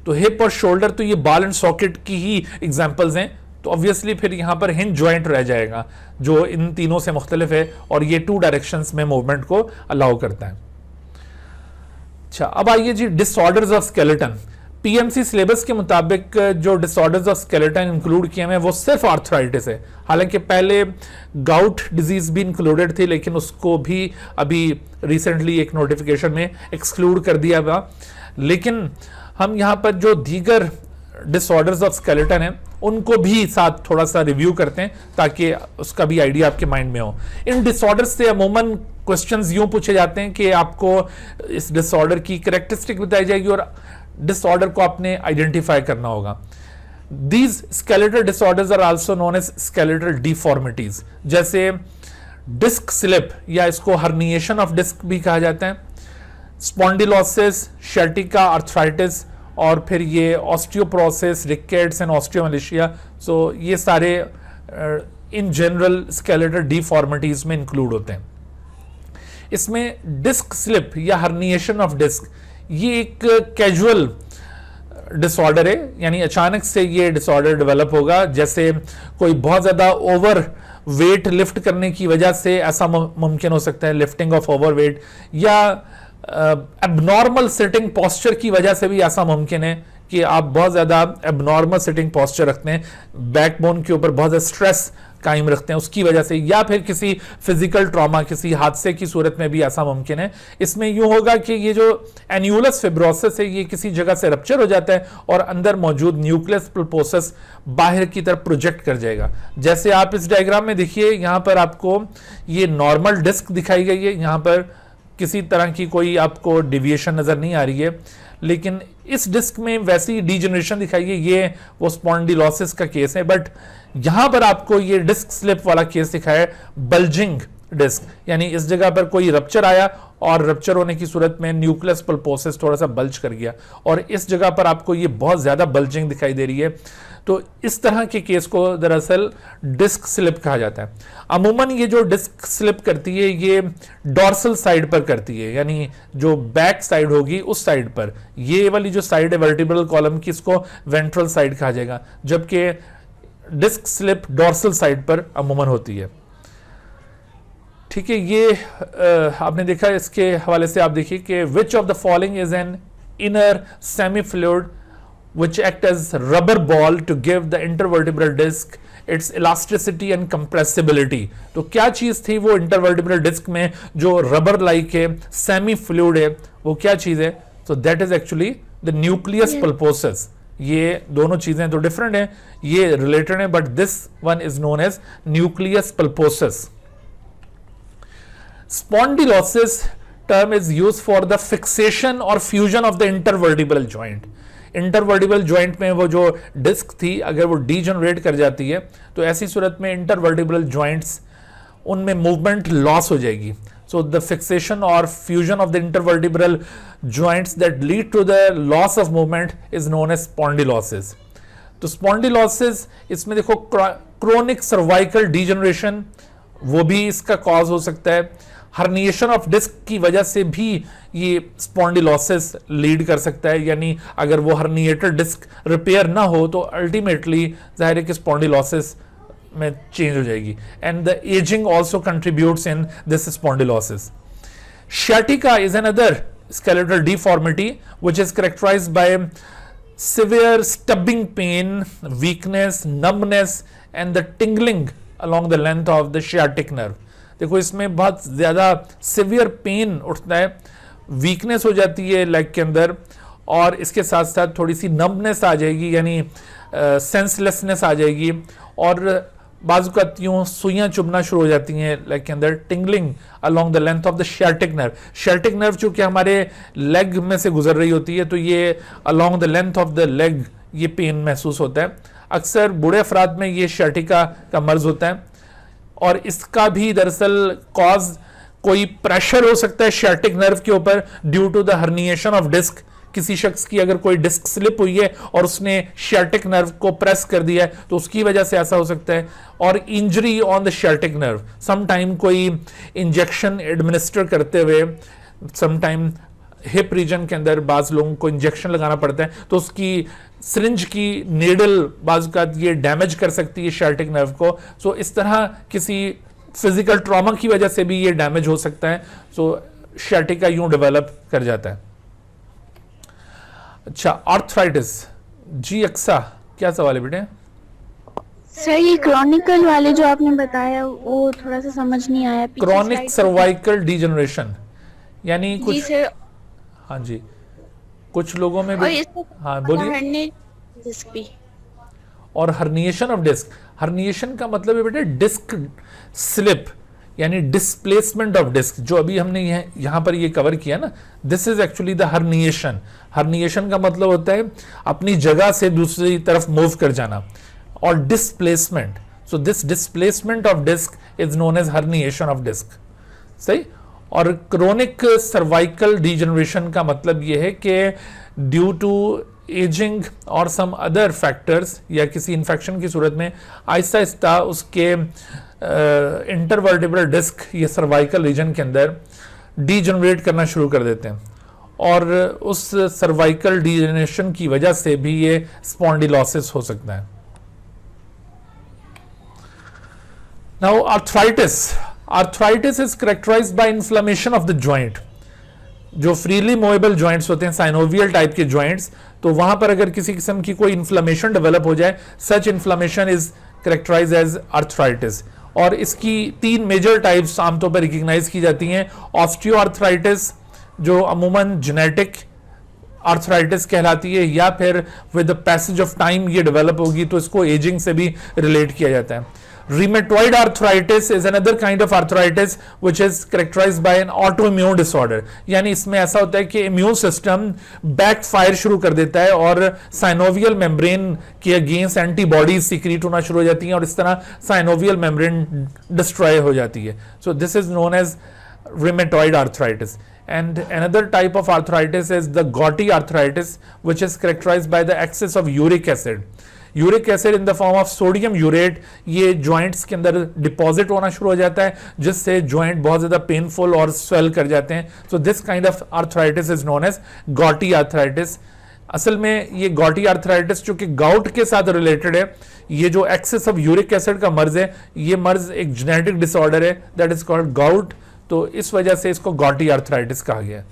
तो हिप और शोल्डर तो ये बॉल एंड सॉकेट की ही एग्जांपल्स हैं, तो ऑब्वियसली फिर यहां पर हिंज जॉइंट रह जाएगा जो इन तीनों से मुख्तलिफ है और ये 2 डायरेक्शंस में मूवमेंट को अलाउ करता है। अच्छा, अब आइए जी disorders of skeleton. PMC syllabus के मुताबिक जो डिसऑर्डर्स ऑफ स्केलेटन इंक्लूड किए हैं वो सिर्फ आर्थराइटिस है, हालांकि पहले गाउट डिजीज भी इंक्लूडेड थी लेकिन उसको भी अभी रिसेंटली एक नोटिफिकेशन में एक्सक्लूड कर दिया गया। लेकिन हम यहाँ पर जो दीगर डिसऑर्डर्स ऑफ स्केलेटन हैं उनको भी साथ थोड़ा सा रिव्यू करते हैं ताकि उसका भी आइडिया आपके माइंड में हो। इन डिसऑर्डर्स से अमूमन क्वेश्चंस यूं पूछे जाते हैं कि आपको इस डिसऑर्डर की कैरेक्टरिस्टिक बताई जाएगी और डिसऑर्डर को आपने आइडेंटिफाई करना होगा। These skeletal disorders are also known as skeletal deformities, जैसे डिस्क स्लिप या इसको हर्निएशन ऑफ डिस्क भी कहा जाता है, स्पॉन्डिलोसिस, शर्टिका, आर्थराइटिस, और फिर ये ऑस्टियोप्रोसिस, रिकेट्स एंड ऑस्टियोमलेशिया। सो ये सारे इन जनरल स्केलेटल डिफॉर्मिटीज में इंक्लूड होते हैं। इसमें डिस्क स्लिप या हर्निएशन ऑफ डिस्क ये एक कैजुअल डिसऑर्डर है, यानी अचानक से ये डिसऑर्डर डेवलप होगा, जैसे कोई बहुत ज्यादा ओवर वेट लिफ्ट करने की वजह से ऐसा मुमकिन हो सकता है, लिफ्टिंग ऑफ ओवर वेट, या एबनॉर्मल सिटिंग पोस्चर की वजह से भी ऐसा मुमकिन है कि आप बहुत ज्यादा एबनॉर्मल सिटिंग पोस्चर रखते हैं, बैकबोन के ऊपर बहुत ज्यादा स्ट्रेस कायम रखते हैं उसकी वजह से, या फिर किसी फिजिकल ट्रॉमा, किसी हादसे की सूरत में भी ऐसा मुमकिन है। इसमें यूं होगा कि ये जो एन्यूलस फिब्रोसिस है ये किसी जगह से रप्चर हो जाता है और अंदर मौजूद न्यूक्लियस पल्पोसस बाहर की तरफ प्रोजेक्ट कर जाएगा। जैसे आप इस डायग्राम में देखिए, यहां पर आपको ये नॉर्मल डिस्क दिखाई गई है, यहां पर किसी तरह की कोई आपको डिविएशन नजर नहीं आ रही है, लेकिन इस डिस्क में वैसी डीजनरेशन दिखाई है, ये वो स्पॉन्डिलोसिस का केस है। बट यहां पर आपको ये डिस्क स्लिप वाला केस दिखाया है, बल्जिंग डिस्क, यानी इस जगह पर कोई रप्चर आया और रप्चर होने की सूरत में न्यूक्लियस पल्पोसस थोड़ा सा बल्ज कर गया और इस जगह पर आपको ये बहुत ज्यादा बल्जिंग दिखाई दे रही है। तो इस तरह के केस को दरअसल डिस्क स्लिप कहा जाता है। अमूमन ये जो डिस्क स्लिप करती है ये डॉर्सल साइड पर करती है, यानी जो बैक साइड होगी उस साइड पर, ये वाली जो साइड है वर्टिब्रल कॉलम की, इसको वेंट्रल साइड कहा जाएगा, जबकि डिस्क स्लिप डॉर्सल साइड पर अमूमन होती है। ठीक है, ये आपने देखा, इसके हवाले से आप देखिए कि which of the following is an inner semi fluid which act as rubber ball to give the intervertebral disc its elasticity and compressibility। तो क्या चीज थी वो इंटरवर्टिब्रल डिस्क में जो रबर लाइक है, सेमी फ्लूइड है, वो क्या चीज है? तो that is actually the nucleus pulposus. ये दोनों चीजें तो डिफरेंट है, ये रिलेटेड है, but this one is known as nucleus pulposus. Spondylosis term is used for the fixation or fusion of the intervertebral joint। Intervertebral joint में वो जो डिस्क थी अगर वो डीजनरेट कर जाती है तो ऐसी सूरत में इंटरवर्टिब्रल जॉइंट्स उनमें मूवमेंट लॉस हो जाएगी। सो द फिक्सेशन और fusion of the intervertebral joints that lead to the loss of movement is known as spondylosis. तो स्पॉन्डिलोसिस, इसमें देखो क्रोनिक सर्वाइकल डीजनरेशन वो भी इसका कॉज हो सकता है, हर्निएशन ऑफ डिस्क की वजह से भी ये स्पॉन्डिलोसिस लीड कर सकता है, यानी अगर वो हर्निएटेड डिस्क रिपेयर ना हो तो अल्टीमेटली जाहिर है कि स्पॉन्डिलोसिस में चेंज हो जाएगी, and the ageing also contributes in this spondylosis. Sciatica is another skeletal deformity which is characterized by severe stubbing pain, weakness, numbness and the tingling along the length of the sciatic nerve. देखो इसमें बहुत ज़्यादा severe pain उठता है, weakness हो जाती है leg के अंदर, और इसके साथ साथ थोड़ी सी नम्बनेस आ जाएगी, यानी सेंसलेसनेस आ जाएगी, और बाजू का यूं सुइयां चुभना शुरू हो जाती हैं लेग के अंदर. Tingling along the length of the sciatic nerve. Sciatic nerve चूंकि हमारे लेग में से गुजर रही होती है तो ये along the length of the leg ये पेन महसूस होता है. अक्सर बूढ़े अफराद में ये शियाटिका का मर्ज होता है, और इसका भी दरअसल कॉज कोई प्रेशर हो सकता है शियाटिक नर्व के ऊपर due to the herniation of disc. किसी शख्स की अगर कोई डिस्क स्लिप हुई है और उसने शियाटिक नर्व को प्रेस कर दिया है तो उसकी वजह से ऐसा हो सकता है. और injury on the sciatic nerve, some time कोई इंजेक्शन एडमिनिस्टर करते हुए, सम टाइम हिप रीजन के अंदर बाज लोगों को इंजेक्शन लगाना पड़ता है तो उसकी सिरिंज की नीडल बाजू का ये डैमेज कर सकती है शियाटिक नर्व को. सो इस तरह किसी फिजिकल ट्रॉमा की वजह से भी ये डैमेज हो सकता है. सो शियाटिका यूं डेवलप कर जाता है. अच्छा, आर्थराइटिस. जी अक्सा, क्या सवाल है बेटे?
सर ये क्रॉनिकल वाले जो आपने बताया वो थोड़ा सा समझ नहीं आया.
क्रॉनिक सर्वाइकल डिजेनरेशन, यानी
जी
कुछ,
सर.
हाँ जी, कुछ लोगों में
और
भी,
इसको
हाँ बोलिए.
हरने डिस्क भी.
और हर्निएशन ऑफ डिस्क. हर्निएशन का मतलब है बेटे डिस्क स्लिप, यानी डिस्प्लेसमेंट ऑफ डिस्क, जो अभी हमने यहां पर ये कवर किया ना, this is actually the herniation. Herniation का मतलब होता है अपनी जगह से दूसरी तरफ मूव कर जाना, और displacement. So this displacement of disc is known as herniation of disc. सही. और क्रोनिक सर्वाइकल डिजेनरेशन का मतलब यह है कि ड्यू टू एजिंग और सम अदर फैक्टर्स या किसी इन्फेक्शन की सूरत में आहिस्ता आहिस्ता उसके इंटरवर्टिब्रल डिस्क ये सर्वाइकल रीजन के अंदर डीजनरेट करना शुरू कर देते हैं, और उस सर्वाइकल डीजनरेशन की वजह से भी ये स्पॉन्डिलोसिस हो सकता है. Now arthritis. Arthritis is characterized by inflammation of the joint. जो फ्रीली मूवेबल जॉइंट्स होते हैं, साइनोवियल टाइप के जॉइंट्स, तो वहां पर अगर किसी किस्म की कोई इन्फ्लेमेशन डेवलप हो जाए, such inflammation is characterized as arthritis. और इसकी 3 मेजर टाइप्स आमतौर पर रिकग्नाइज की जाती हैं. ऑस्टियोआर्थराइटिस, जो अमूमन जेनेटिक आर्थराइटिस कहलाती है, या फिर with the passage of time ये डेवलप होगी तो इसको एजिंग से भी रिलेट किया जाता है. Rheumatoid arthritis is another kind of arthritis which is characterized by an autoimmune disorder. यानी इसमें ऐसा होता है कि इम्यून सिस्टम बैकफायर शुरू कर देता है और साइनोवियल मेम्ब्रेन के अगेंस्ट एंटीबॉडीज सीक्रेट होना शुरू हो जाती हैं, और इस तरह साइनोवियल मेम्ब्रेन डिस्ट्रॉय हो जाती है. So this is known as rheumatoid arthritis. And another type of arthritis is the gouty arthritis, which is characterized by the excess of uric acid. Uric acid in the form of sodium urate ये joints के अंदर deposit होना शुरू हो जाता है, जिससे joint बहुत ज्यादा पेनफुल और स्वेल कर जाते हैं. So this kind of arthritis is known as gouty arthritis. असल में ये गॉटी आर्थराइटिस जो कि गाउट के साथ रिलेटेड है, ये जो एक्सेस ऑफ यूरिक एसिड का मर्ज है, ये मर्ज एक जेनेटिक डिसऑर्डर है दैट इज कॉल्ड गाउट. तो इस वजह से इसको गॉटी आर्थराइटिस कहा गया है.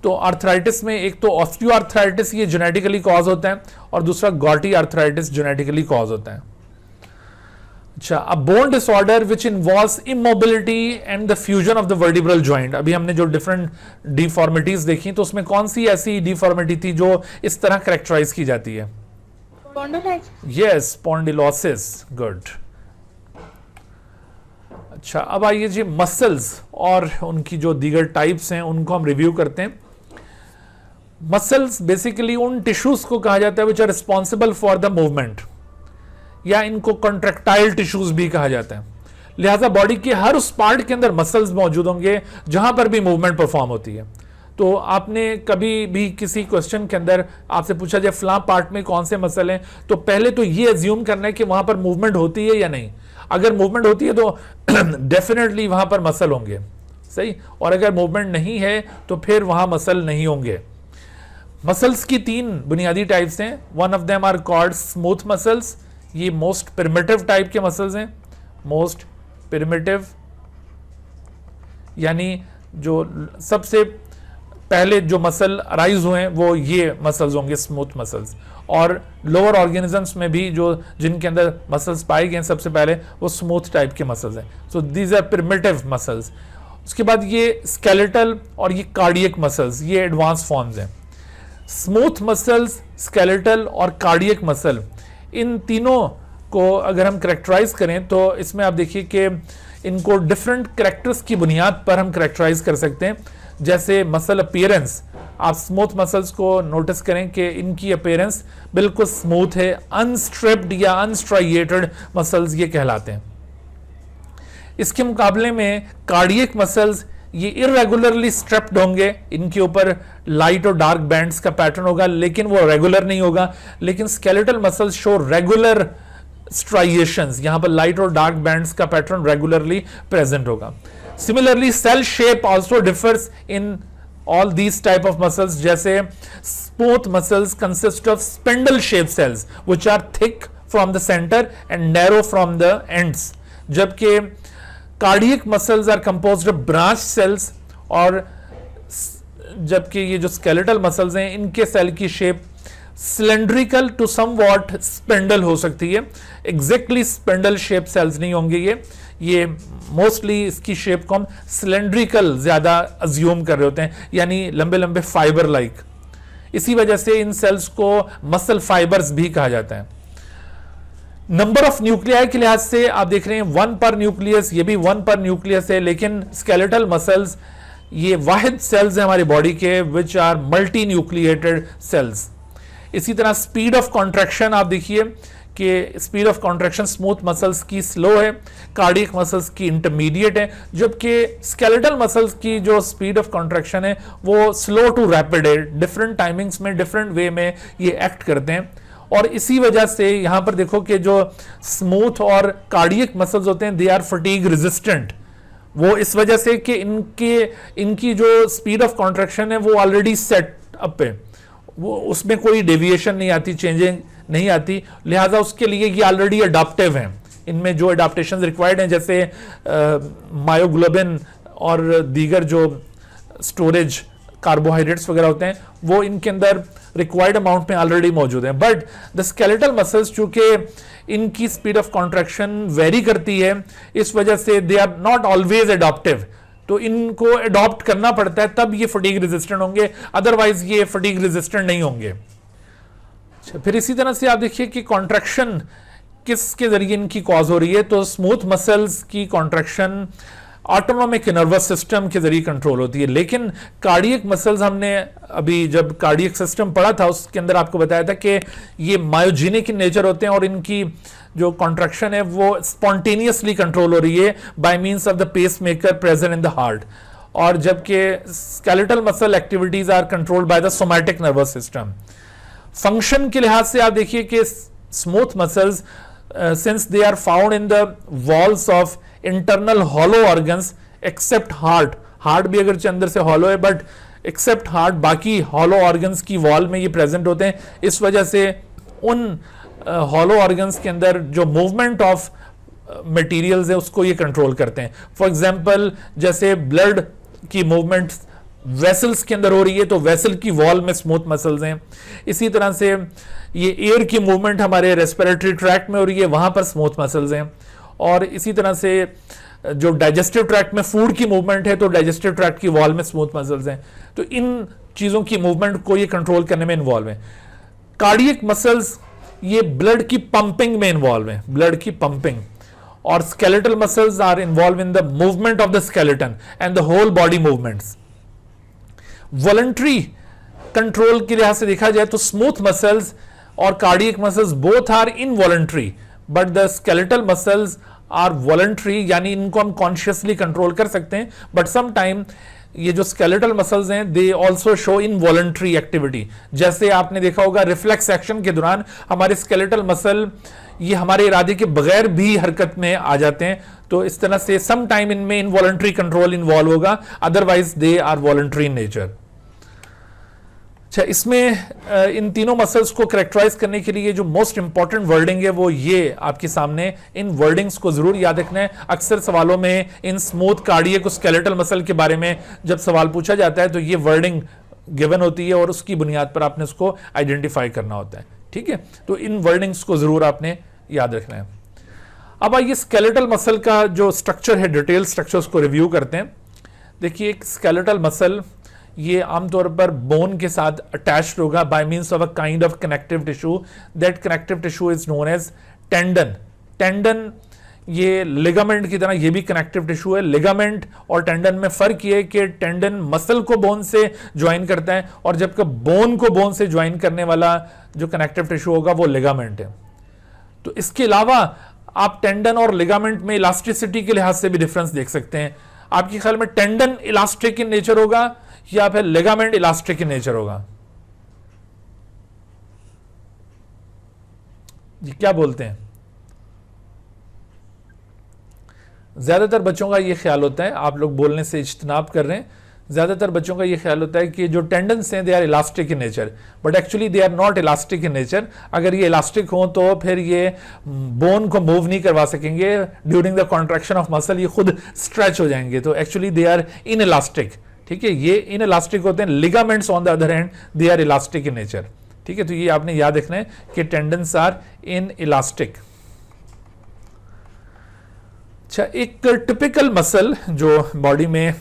तो आर्थराइटिस में एक तो ऑस्टियोआर्थराइटिस ये जेनेटिकली कॉज होता है, और दूसरा गॉटी आर्थराइटिस जेनेटिकली कॉज होता है. अच्छा, a bone disorder which involves immobility and the fusion of the vertebral joint. अभी हमने जो डिफरेंट डिफॉर्मिटीज देखी तो उसमें कौन सी ऐसी डिफॉर्मिटी थी जो इस तरह कैरेक्टराइज की जाती है? Yes, spondylosis. गुड. अच्छा, अब आइए जी मसल्स और उनकी जो दीगर टाइप्स हैं उनको हम रिव्यू करते हैं. मसल्स बेसिकली उन टिश्यूज को कहा जाता है which are responsible for the movement, या इनको कॉन्ट्रैक्टाइल टिश्यूज भी कहा जाता है. लिहाजा बॉडी के हर उस पार्ट के अंदर मसल्स मौजूद होंगे जहां पर भी मूवमेंट परफॉर्म होती है. तो आपने कभी भी किसी क्वेश्चन के अंदर आपसे पूछा जाए फलां पार्ट में कौन से मसल हैं, तो पहले तो ये एज्यूम करना है कि वहां पर मूवमेंट होती है या नहीं. अगर मूवमेंट होती है तो डेफिनेटली वहां पर मसल होंगे, सही, और अगर मूवमेंट नहीं है तो फिर वहां मसल नहीं होंगे। मसल्स की 3 बुनियादी टाइप्स हैं। One of them are called smooth muscles, ये मोस्ट प्रिमिटिव टाइप के मसल्स हैं। मोस्ट प्रिमिटिव यानी जो सबसे पहले जो मसल अराइज हुए हैं वो ये मसल्स होंगे, स्मूथ मसल्स। और लोअर ऑर्गेनिजम्स में भी जो जिनके अंदर मसल्स पाए गए हैं सबसे पहले वो स्मूथ टाइप के मसल्स हैं। So these are primitive muscles. उसके बाद ये स्केलेटल और ये कार्डियक मसल्स, ये एडवांस फॉर्म्स हैं। स्मूथ मसल्स, स्केलेटल और कार्डियक मसल, इन तीनों को अगर हम करेक्टराइज करें तो इसमें आप देखिए कि इनको डिफरेंट करेक्टर्स की बुनियाद पर हम करेक्टराइज कर सकते हैं। जैसे मसल अपीयरेंस, आप स्मूथ मसल्स को नोटिस करें कि इनकी अपीयरेंस बिल्कुल स्मूथ है, अनस्ट्रिप्ड या अनस्ट्राइएटेड मसल्स ये कहलाते हैं। इसके मुकाबले में कार्डियक मसल्स ये इरेगुलरली स्ट्रेप्ड होंगे, इनके ऊपर लाइट और डार्क बैंड्स का पैटर्न होगा लेकिन वो रेगुलर नहीं होगा। लेकिन skeletal muscles show regular striations, यहां पर लाइट और डार्क बैंड्स का पैटर्न रेगुलरली प्रेजेंट होगा। Similarly cell shape also differs in all these type of muscles. जैसे smooth muscles consist of spindle shape cells which are thick from the centre and narrow from the ends, जबकि cardiac muscles are composed of branch cells, और जबकि ये जो skeletal muscles हैं इनके cell की shape cylindrical to somewhat spindle हो सकती है। एग्जैक्टली स्पिंडल शेप सेल्स नहीं होंगे, ये मोस्टली इसकी शेप को हम सिलेंड्रिकल ज्यादा अज्यूम कर रहे होते हैं, यानी लंबे लंबे फाइबर लाइक। इसी वजह से इन सेल्स को मसल फाइबर्स भी कहा जाता है। नंबर ऑफ न्यूक्लियाई के लिहाज से आप देख रहे हैं 1 पर न्यूक्लियस, ये भी 1 पर न्यूक्लियस है, लेकिन स्केलेटल मसल्स ये वाहिद सेल्स हैं हमारी बॉडी के which are multinucleated cells. इसी तरह स्पीड ऑफ कॉन्ट्रैक्शन आप देखिए कि speed of contraction smooth muscles की स्लो है, कार्डियक मसल्स की इंटरमीडिएट है, जबकि स्केलेटल मसल्स की जो स्पीड ऑफ कॉन्ट्रैक्शन है वो स्लो टू रैपिड है। डिफरेंट टाइमिंग्स में डिफरेंट वे में ये एक्ट करते हैं। और इसी वजह से यहां पर देखो कि जो स्मूथ और कार्डियक मसल्स होते हैं दे आर फटीग रेजिस्टेंट, वो इस वजह से कि इनकी जो स्पीड ऑफ कॉन्ट्रैक्शन है वो ऑलरेडी सेट अप है, वो उसमें कोई डेविएशन नहीं आती, चेंजिंग नहीं आती, लिहाजा उसके लिए ये ऑलरेडी अडाप्टिव हैं। इनमें जो अडाप्टेशन रिक्वायर्ड हैं जैसे मायोग्लोबिन और दीगर जो स्टोरेज कार्बोहाइड्रेट्स वगैरह होते हैं वो इनके अंदर रिक्वायर्ड अमाउंट में ऑलरेडी मौजूद हैं। बट द स्केलेटल मसल्स चूंकि इनकी स्पीड ऑफ कॉन्ट्रैक्शन वेरी करती है, इस वजह से they are not always adoptive, तो इनको अडॉप्ट करना पड़ता है तब ये फटीग रेजिस्टेंट होंगे, अदरवाइज ये फटीग रेजिस्टेंट नहीं होंगे। अच्छा, फिर इसी तरह से आप देखिए कि कॉन्ट्रैक्शन किसके जरिए इनकी कॉज हो रही है, तो स्मूथ मसल्स की कॉन्ट्रैक्शन ऑटोनोमिक नर्वस सिस्टम के जरिए कंट्रोल होती है, लेकिन कार्डियक मसल्स हमने अभी जब कार्डियक सिस्टम पढ़ा था उसके अंदर आपको बताया था कि ये मायोजेनिक इन नेचर होते हैं और इनकी जो कॉन्ट्रैक्शन है वो स्पॉन्टेनियसली कंट्रोल हो रही है by means of the pacemaker present in the heart, और जबकि skeletal muscle activities are controlled by the somatic nervous system. Function के लिहाज से आप देखिए कि smooth muscles since they are found in the walls of internal hollow organs except heart, heart भी अगर अंदर से हॉलो है बट एक्सेप्ट हार्ट बाकी हॉलो ऑर्गन्स की वॉल में ये प्रेजेंट होते हैं, इस वजह से उन हॉलो ऑर्गन्स के अंदर जो मूवमेंट ऑफ मटेरियल्स है उसको ये कंट्रोल करते हैं। फॉर एग्जांपल जैसे ब्लड की मूवमेंट वेसल्स के अंदर हो रही है तो वेसल की वॉल में स्मूथ मसल्स हैं, इसी तरह से ये एयर की मूवमेंट हमारे रेस्पिरेटरी ट्रैक्ट में हो रही है वहां पर स्मूथ मसल्स हैं, और इसी तरह से जो डाइजेस्टिव ट्रैक्ट में फूड की मूवमेंट है तो डाइजेस्टिव ट्रैक्ट की वॉल में स्मूथ मसल्स हैं, तो इन चीजों की मूवमेंट को ये कंट्रोल करने में इन्वॉल्व है। कार्डियक मसल्स ये ब्लड की पंपिंग में इन्वॉल्व है, ब्लड की पंपिंग, और skeletal muscles are involve in the movement of the skeleton and the whole body movements. Voluntary control के लिहाज से देखा जाए तो स्मूथ मसल्स और cardiac muscles both are involuntary but the skeletal muscles are voluntary, यानी इनको हम कॉन्शियसली कंट्रोल कर सकते हैं, बट सम टाइम ये जो स्केलेटल मसल्स हैं they also show involuntary activity. जैसे आपने देखा होगा रिफ्लेक्स एक्शन के दौरान हमारे स्केलेटल मसल ये हमारे इरादे के बगैर भी हरकत में आ जाते हैं, तो इस तरह से सम टाइम इनमें इनवॉलंटरी कंट्रोल इन्वॉल्व होगा, otherwise they are voluntary in nature. अच्छा, इसमें इन तीनों मसल्स को करेक्टराइज करने के लिए जो मोस्ट इंपॉर्टेंट वर्डिंग है वो ये आपके सामने, इन वर्डिंग्स को जरूर याद रखना है। अक्सर सवालों में in smooth cardiac skeletal muscle के बारे में जब सवाल पूछा जाता है तो ये वर्डिंग गिवन होती है और उसकी बुनियाद पर आपने उसको आइडेंटिफाई करना होता है, ठीक है। तो इन वर्डिंग्स को जरूर आपने याद रखना है। अब आइए स्केलेटल मसल का जो स्ट्रक्चर है, डिटेल स्ट्रक्चर्स को रिव्यू करते हैं। देखिए, एक स्केलेटल मसल ये आमतौर पर बोन के साथ अटैच्ड होगा by means of a kind of connective tissue. That connective tissue is known as tendon. Tendon ये लिगामेंट की तरह ये भी कनेक्टिव टिश्यू है। लिगामेंट और टेंडन में फर्क ये है कि टेंडन मसल को बोन से ज्वाइन करता है और जबकि बोन को बोन से ज्वाइन करने वाला जो कनेक्टिव टिश्यू होगा वो लिगामेंट है। तो इसके अलावा आप टेंडन और लिगामेंट में इलास्टिसिटी के लिहाज से भी डिफरेंस देख सकते हैं। आपके ख्याल में टेंडन इलास्टिक इन नेचर होगा या फिर लिगामेंट इलास्टिक इन नेचर होगा? जी क्या बोलते हैं? ज्यादातर बच्चों का यह ख्याल होता है, आप लोग बोलने से इज्तनाब कर रहे हैं, ज्यादातर बच्चों का यह ख्याल होता है कि जो टेंडन्स हैं they are elastic in nature, but actually they are not elastic in nature. अगर ये इलास्टिक हो तो फिर ये बोन को मूव नहीं करवा सकेंगे, during the contraction of muscle ये खुद स्ट्रेच हो जाएंगे, तो actually they are inelastic, ठीक है। ये इन इलास्टिक होते हैं। Ligaments on the other hand they are elastic in nature, ठीक है। तो ये आपने याद रखना है कि टेंडन्स आर इन इलास्टिक। अच्छा, एक टिपिकल मसल जो बॉडी में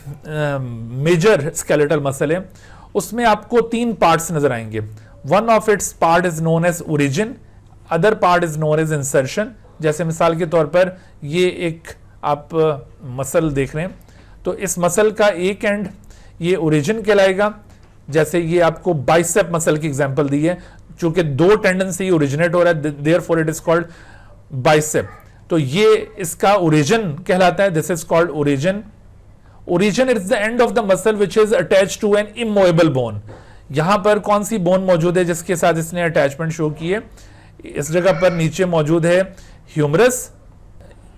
मेजर स्केलेटल मसल है उसमें आपको तीन पार्ट्स नजर आएंगे। One of its part is known as origin, other part is known as insertion. जैसे मिसाल के तौर पर ये एक आप मसल देख रहे हैं, तो इस मसल का एक एंड ये ओरिजिन कहलाएगा। जैसे ये आपको बाइसेप मसल की एग्जांपल दी है, चूंकि दो टेंडन से ये ओरिजिनेट हो रहा है, therefore it is called bicep, तो ये इसका ओरिजिन कहलाता है। This is called origin. Origin is the end of the muscle which is attached to an immovable bone. यहां पर कौन सी बोन मौजूद है जिसके साथ इसने अटैचमेंट शो की है? इस जगह पर नीचे मौजूद है ह्यूमरस,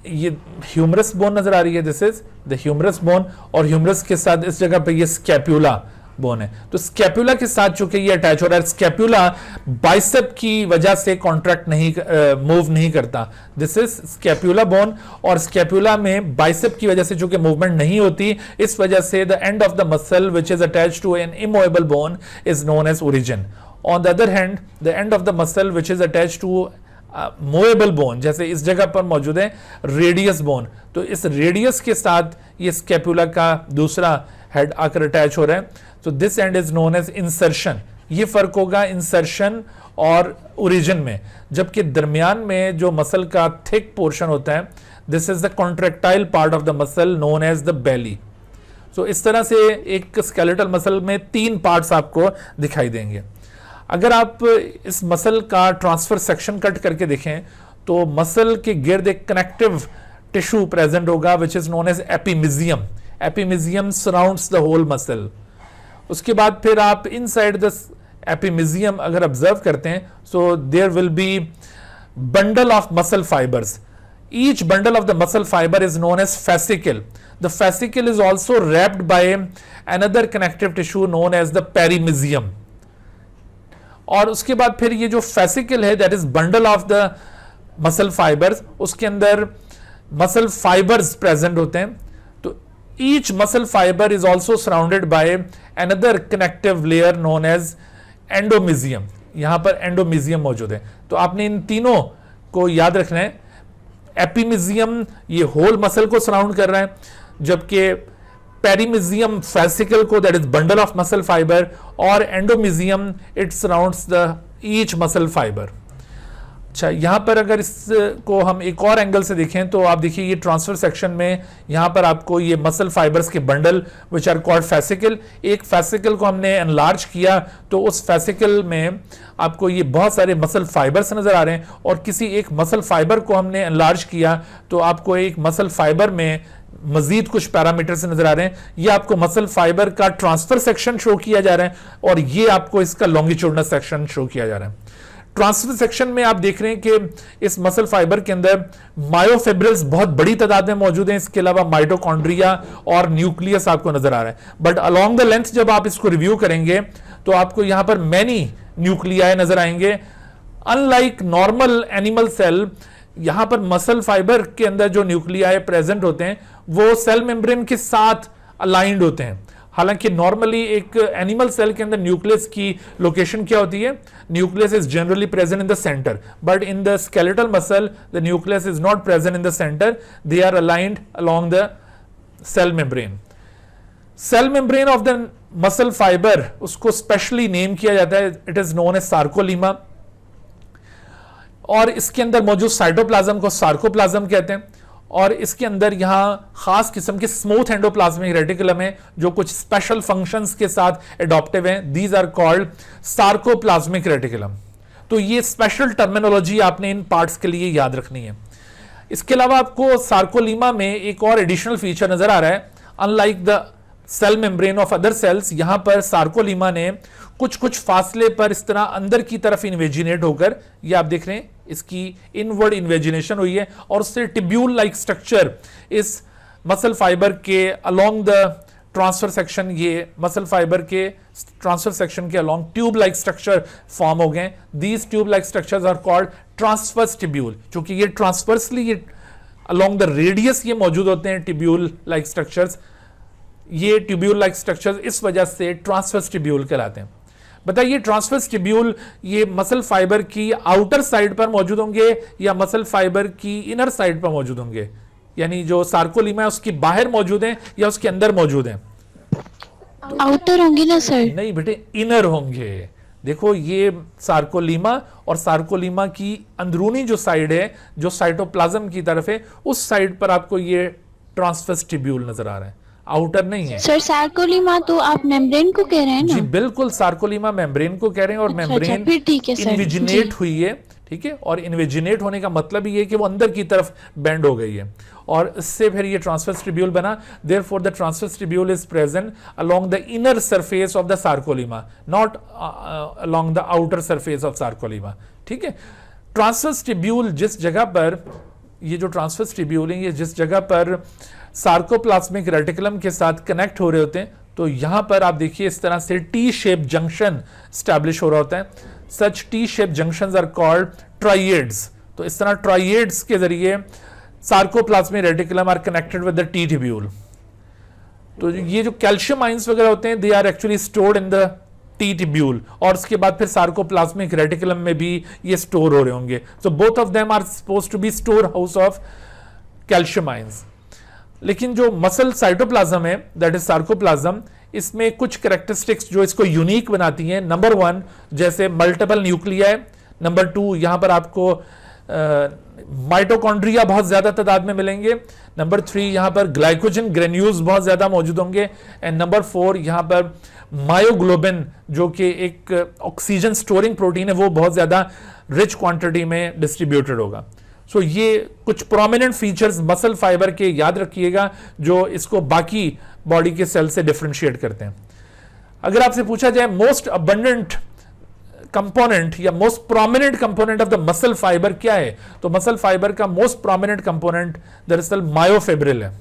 ये ह्यूमरस बोन नजर आ रही है, this is the humerus bone, और ह्यूमरस के साथ इस जगह पे ये स्कैप्यूला बोन है। तो स्कैप्यूला के साथ चूंकि ये अटैच हो रहा है, स्कैप्यूला बाइसेप की वजह से कॉन्ट्रैक्ट नहीं मूव नहीं करता, दिस इज स्कैप्यूला बोन, और स्कैप्यूला में बाइसेप की वजह से चूंकि मूवमेंट नहीं होती, इस वजह से the end of the muscle which is attached to an immovable bone is known as origin. On the other hand the end of the muscle which is attached to movable bone, जैसे इस जगह पर मौजूद है radius bone, तो इस radius के साथ ये स्कैप्यूला का दूसरा हेड आकर अटैच हो रहा है, तो this end is known as insertion. ये फर्क होगा इंसर्शन और ओरिजिन में, जबकि दरमियान में जो मसल का थिक पोर्शन होता है, this is the contractile part of the muscle known as the belly. सो इस तरह से एक स्केलेटल मसल में तीन पार्ट्स आपको दिखाई देंगे। अगर आप इस मसल का ट्रांसफर सेक्शन कट करके देखें तो मसल के गिर्द एक कनेक्टिव टिश्यू प्रेजेंट होगा which is known as epimysium. Epimysium surrounds the whole muscle. उसके बाद फिर आप इनसाइड द एपिमिजियम अगर ऑब्जर्व करते हैं, so there will be bundle of muscle fibres. Each bundle of the muscle fibre is known as fascicle. The fascicle is also wrapped by another connective tissue known as the perimysium. और उसके बाद फिर ये जो fascicle है, that is bundle of the muscle fibers, उसके अंदर muscle fibers present होते हैं। तो each muscle fiber is also surrounded by another connective layer known as endomysium. यहां पर endomysium मौजूद है। तो आपने इन तीनों को याद रखना है। एपिमिजियम ये होल मसल को सराउंड कर रहा है, जबकि पेरिमिजियम फैसिकल को, that is bundle of muscle fibre, और endomysium it surrounds the each muscle fibre. अच्छा, यहाँ पर अगर इसको हम एक और एंगल से देखें तो आप देखिए ये ट्रांसफर सेक्शन में यहाँ पर आपको ये मसल फाइबर्स के bundle which are called fascicle, एक फैसिकल को हमने एनलार्ज किया तो उस फैसिकल में आपको ये बहुत सारे मसल फाइबर्स नजर आ रहे हैं, और किसी एक मसल फाइबर को हमने एनलार्ज किया तो आपको एक मसल फाइबर में मजीद कुछ पैरामीटर्स नजर आ रहे हैं। ये आपको मसल फाइबर का ट्रांसफर सेक्शन शो किया जा रहा है और ये आपको इसका लॉन्गिट्यूडनल सेक्शन शो किया जा रहा है। ट्रांसफर सेक्शन में आप देख रहे हैं कि इस मसल फाइबर के अंदर मायोफिब्रिल्स बहुत बड़ी तादाद में मौजूद हैं, इसके अलावा माइटोकॉन्ड्रिया और न्यूक्लियस आपको नजर आ रहा है। बट अलोंग द लेंथ जब आप इसको रिव्यू करेंगे तो आपको यहां पर मैनी न्यूक्लियाई नजर आएंगे। अनलाइक नॉर्मल एनिमल सेल, यहां पर मसल फाइबर के अंदर जो न्यूक्लियाई प्रेजेंट होते हैं वो सेल मेम्ब्रेन के साथ अलाइंड होते हैं। हालांकि नॉर्मली एक एनिमल सेल के अंदर न्यूक्लियस की लोकेशन क्या होती है, nucleus is generally present in the centre, but in the skeletal muscle the nucleus is not present in the centre, they are aligned along the cell membrane. Cell membrane of the muscle fibre, उसको specially name किया जाता है, it is known as sarcolemma, और इसके अंदर मौजूद cytoplasm को sarcoplasm कहते हैं, और इसके अंदर यहां खास किस्म के स्मूथ एंडोप्लाज्मिक रेटिकुलम है जो कुछ स्पेशल फंक्शंस के साथ एडॉप्टिव हैं, these are called sarcoplasmic reticulum. तो ये स्पेशल टर्मिनोलॉजी आपने इन पार्ट्स के लिए याद रखनी है। इसके अलावा आपको सार्कोलीमा में एक और एडिशनल फीचर नजर आ रहा है, unlike the cell membrane of other cells, यहां पर सार्कोलीमा ने कुछ कुछ फासले पर इस तरह अंदर की तरफ इन्वेजिनेट होकर, ये आप देख रहे हैं इसकी इनवर्ड इन्वेजिनेशन हुई है, और उससे टिब्यूल लाइक स्ट्रक्चर इस मसल फाइबर के अलोंग द ट्रांसफर सेक्शन, ये मसल फाइबर के ट्रांसफर सेक्शन के along tube like structure form हो गए। These tube like structures are called transverse tubule, क्योंकि ये ट्रांसवर्सली ये अलोंग द रेडियस ये मौजूद होते हैं टिब्यूल लाइक स्ट्रक्चर्स। ये ट्यूब्यूल लाइक स्ट्रक्चर्स इस वजह से ट्रांसवर्स टिब्यूल कहलाते हैं। बताइए ट्रांसवर्स टिब्यूल ये मसल फाइबर की आउटर साइड पर मौजूद होंगे या मसल फाइबर की इनर साइड पर मौजूद होंगे, यानी जो सार्कोलीमा है उसकी बाहर मौजूद है या उसके अंदर मौजूद है?
आउटर होंगे ना सर?
नहीं बेटे, इनर होंगे। देखो ये सार्कोलीमा, और सार्कोलीमा की अंदरूनी जो साइड है जो साइटोप्लाज्म की तरफ है, उस साइड पर आपको ये ट्रांसवर्स टिब्यूल नजर आ रहा है, आउटर नहीं है।
सर सार्कोलीमा तो आप मेम्ब्रेन को कह रहे हैं ना?
जी बिल्कुल, सार्कोलीमा मेम्ब्रेन को कह रहे हैं, और मेम्ब्रेन
फिर ठीक है सर,
इन्विजिनेट हुई है, ठीक है, और इन्विजिनेट होने का मतलब ये है कि वो अंदर की तरफ बेंड हो गई है, और इससे फिर ये ट्रांसवर्स टिब्यूल बना। Therefore the transverse tubule is present along the inner surface of the सार्कोलीमा, not along the outer surface of सार्कोलीमा, ठीक है। ट्रांसवर्स टिब्यूल जिस जगह पर, ये जो ट्रांसवर्स टिब्यूल है ये जिस जगह पर सार्कोप्लाज्मिक रेटिकुलम के साथ कनेक्ट हो रहे होते हैं, तो यहां पर आप देखिए इस तरह से टी शेप जंक्शन स्टैब्लिश हो रहा होता है। Such T shape junctions are called triads. तो इस तरह ट्राइएड्स के जरिए sarcoplasmic reticulum are connected with the T tubule. तो ये जो कैल्शियम आयंस वगैरह होते हैं, they are actually stored in the T tubule, और उसके बाद फिर सार्कोप्लाज्मिक रेटिकुलम में भी ये स्टोर हो रहे होंगे। So both of them are supposed to be store house of calcium ions. लेकिन जो मसल साइटोप्लाज्म है, दैट इज सार्कोप्लाज्म, इसमें कुछ कैरेक्टरिस्टिक्स जो इसको यूनिक बनाती हैं। नंबर 1 जैसे मल्टीपल न्यूक्लियाई, नंबर 2 यहां पर आपको माइटोकॉन्ड्रिया बहुत ज्यादा तादाद में मिलेंगे, नंबर 3 यहां पर ग्लाइकोजन ग्रेन्यूल्स बहुत ज्यादा मौजूद होंगे, एंड नंबर 4 यहां पर मायोग्लोबिन जो कि एक ऑक्सीजन स्टोरिंग प्रोटीन है वो बहुत ज्यादा रिच क्वांटिटी में डिस्ट्रीब्यूटेड होगा। सो ये कुछ प्रोमिनेंट फीचर्स मसल फाइबर के याद रखिएगा जो इसको बाकी बॉडी के सेल से डिफरेंशिएट करते हैं। अगर आपसे पूछा जाए मोस्ट अबंडेंट कंपोनेंट या most prominent component of the muscle fibre क्या है, तो मसल फाइबर का मोस्ट प्रोमिनेंट कंपोनेंट दरअसल मायोफिब्रिल है।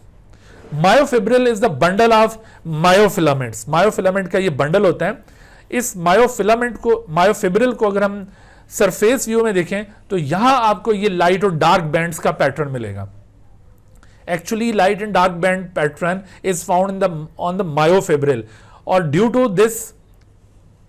Myofibril is the bundle of myofilaments. Myofilament का ये बंडल होता है। इस मायोफिलामेंट को, मायोफिब्रिल को अगर हम सरफेस व्यू में देखें तो यहां आपको ये लाइट और डार्क बैंड्स का पैटर्न मिलेगा। Actually light and dark band pattern is found in the on the myofibril, और due to this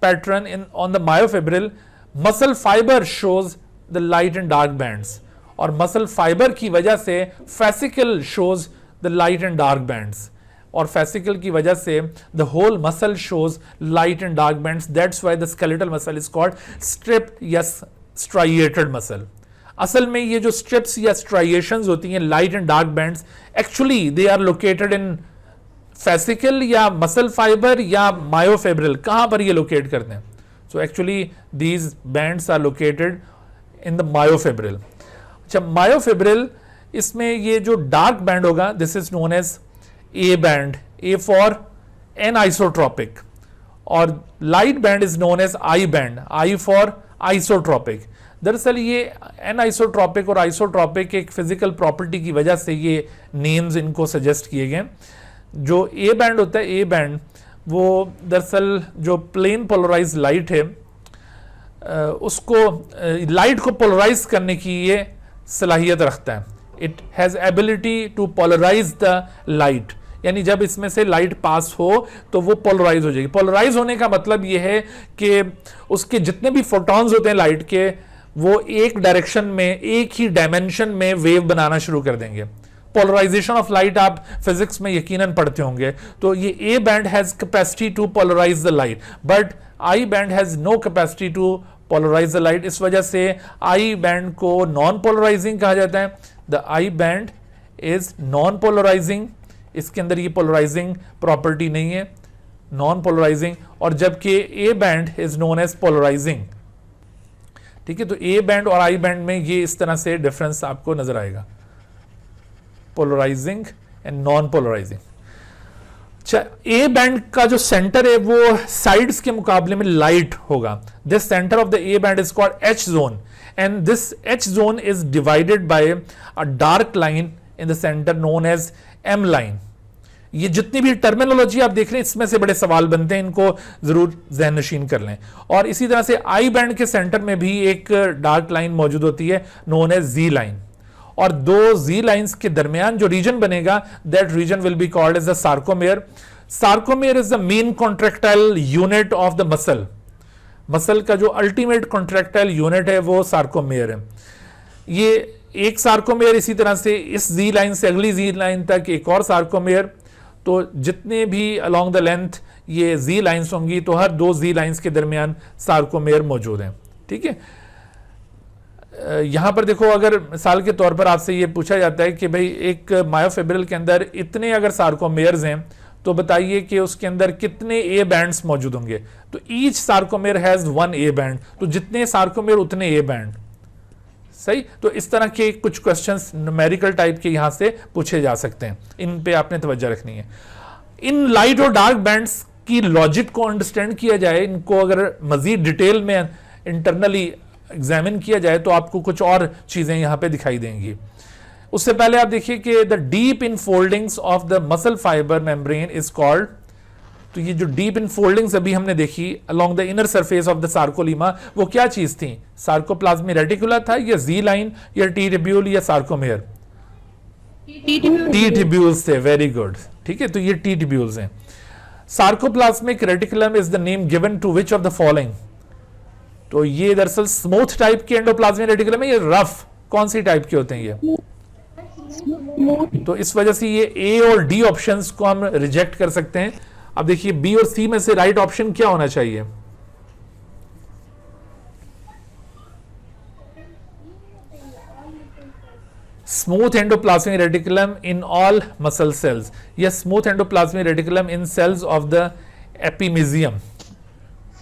pattern in on the myofibril muscle fibre shows the light and dark bands, और muscle fibre की वजह से fascicle shows the light and dark bands, और fascicle की वजह से the whole muscle shows light and dark bands. That's why the skeletal muscle is called striped या striated muscle. असल में ये जो स्ट्रिप्स या स्ट्राइएशंस होती हैं, light and dark bands, actually they are located in fascicle या मसल फाइबर या मायोफिब्रिल, कहां पर ये लोकेट करते हैं? So actually these bands are located in the myofibril. अच्छा, मायोफिब्रिल, इसमें ये जो डार्क बैंड होगा, this is known as A band, A for anisotropic, और light band is known as I band, I for isotropic. दरअसल ये एनआइसोट्रॉपिक और isotropic एक फिजिकल प्रॉपर्टी की वजह से ये नेम्स इनको सजेस्ट किए गए। जो ए बैंड होता है, ए बैंड, वो दरअसल जो प्लेन पोलराइज लाइट है उसको लाइट को पोलराइज करने की ये सलाहियत रखता है। It has ability to polarise the light, यानी जब इसमें से लाइट पास हो तो वो पोलराइज हो जाएगी। पोलराइज होने का मतलब ये है कि उसके जितने भी फोटॉन्स होते हैं लाइट के, वो एक डायरेक्शन में, एक ही डायमेंशन में वेव बनाना शुरू कर देंगे। पोलराइजेशन ऑफ लाइट आप फिजिक्स में यकीनन पढ़ते होंगे। तो ये A band has capacity to polarise the light, but I band has no capacity to polarise the light. इस वजह से आई बैंड को नॉन पोलराइजिंग कहा जाता है। The I band is non polarising, इसके अंदर ये पोलराइजिंग प्रॉपर्टी नहीं है, नॉन पोलराइजिंग। और जबकि A band is known as polarising. ठीक है, तो ए बैंड और आई बैंड में ये इस तरह से डिफरेंस आपको नजर आएगा, पोलराइजिंग एंड नॉन पोलराइजिंग। अच्छा, ए बैंड का जो सेंटर है वो साइड्स के मुकाबले में लाइट होगा। This centre of the A band is called H zone, and this H zone is divided by a dark line in the centre known as M line. ये जितनी भी टर्मिनोलॉजी आप देख रहे हैं, इसमें से बड़े सवाल बनते हैं, इनको जरूर जहन नशीन कर लें। और इसी तरह से आई बैंड के सेंटर में भी एक डार्क लाइन मौजूद होती है नोन एज जी लाइन, और दो जी लाइंस के दरमियान जो रीजन बनेगा, that region will be called as the sarcomere. Sarcomere is the main contractile unit of the muscle. Muscle का जो अल्टीमेट कॉन्ट्रैक्टाइल यूनिट है वो सार्कोमेयर है। ये एक सार्कोमेयर, इसी तरह से इस जी लाइन से अगली जी लाइन तक एक और सार्कोमेयर। तो जितने भी अलोंग द लेंथ ये जी लाइंस होंगी, तो हर दो जी लाइंस के दरमियान सार्कोमेयर मौजूद हैं। ठीक है, यहां पर देखो, अगर मिसाल के तौर पर आपसे ये पूछा जाता है कि भाई एक मायोफिब्रिल के अंदर इतने अगर सार्कोमेयर्स हैं, तो बताइए कि उसके अंदर कितने ए बैंड्स मौजूद होंगे। तो each sarcomere has one A band, तो जितने सार्कोमेयर उतने ए बैंड। सही, तो इस तरह के कुछ क्वेश्चंस न्यूमेरिकल टाइप के यहां से पूछे जा सकते हैं, इन पे आपने तवज्जो रखनी है। इन लाइट और डार्क बैंड्स की लॉजिक को अंडरस्टैंड किया जाए, इनको अगर मजीद डिटेल में इंटरनली एग्जामिन किया जाए, तो आपको कुछ और चीजें यहां पे दिखाई देंगी। उससे पहले आप देखिए कि the deep infoldings of the muscle fibre membrane is called. तो ये जो डीप इनफोल्डिंग्स अभी हमने देखी along the inner surface of the sarcolemma, वो क्या चीज थी? सार्कोप्लाज्मिक रेटिकुला था, या जी लाइन, या टी ट्यूब्यूल, या सार्कोमेयर? टी ट्यूब्यूल्स थे। Very good. ठीक है, तो ये टी ट्यूब्यूल्स हैं। Sarcoplasmic reticulum is the name given to which of the following? तो ये दरअसल स्मूथ टाइप के एंडोप्लाज्मिक रेटिकुलम है, ये रफ कौन सी टाइप के होते हैं ये? तो इस वजह से ये ए और डी ऑप्शंस को हम रिजेक्ट कर सकते हैं। अब देखिए, बी और सी में से राइट ऑप्शन क्या होना चाहिए? Smooth endoplasmic reticulum in all muscle cells, या smooth endoplasmic reticulum in cells of the epimysium?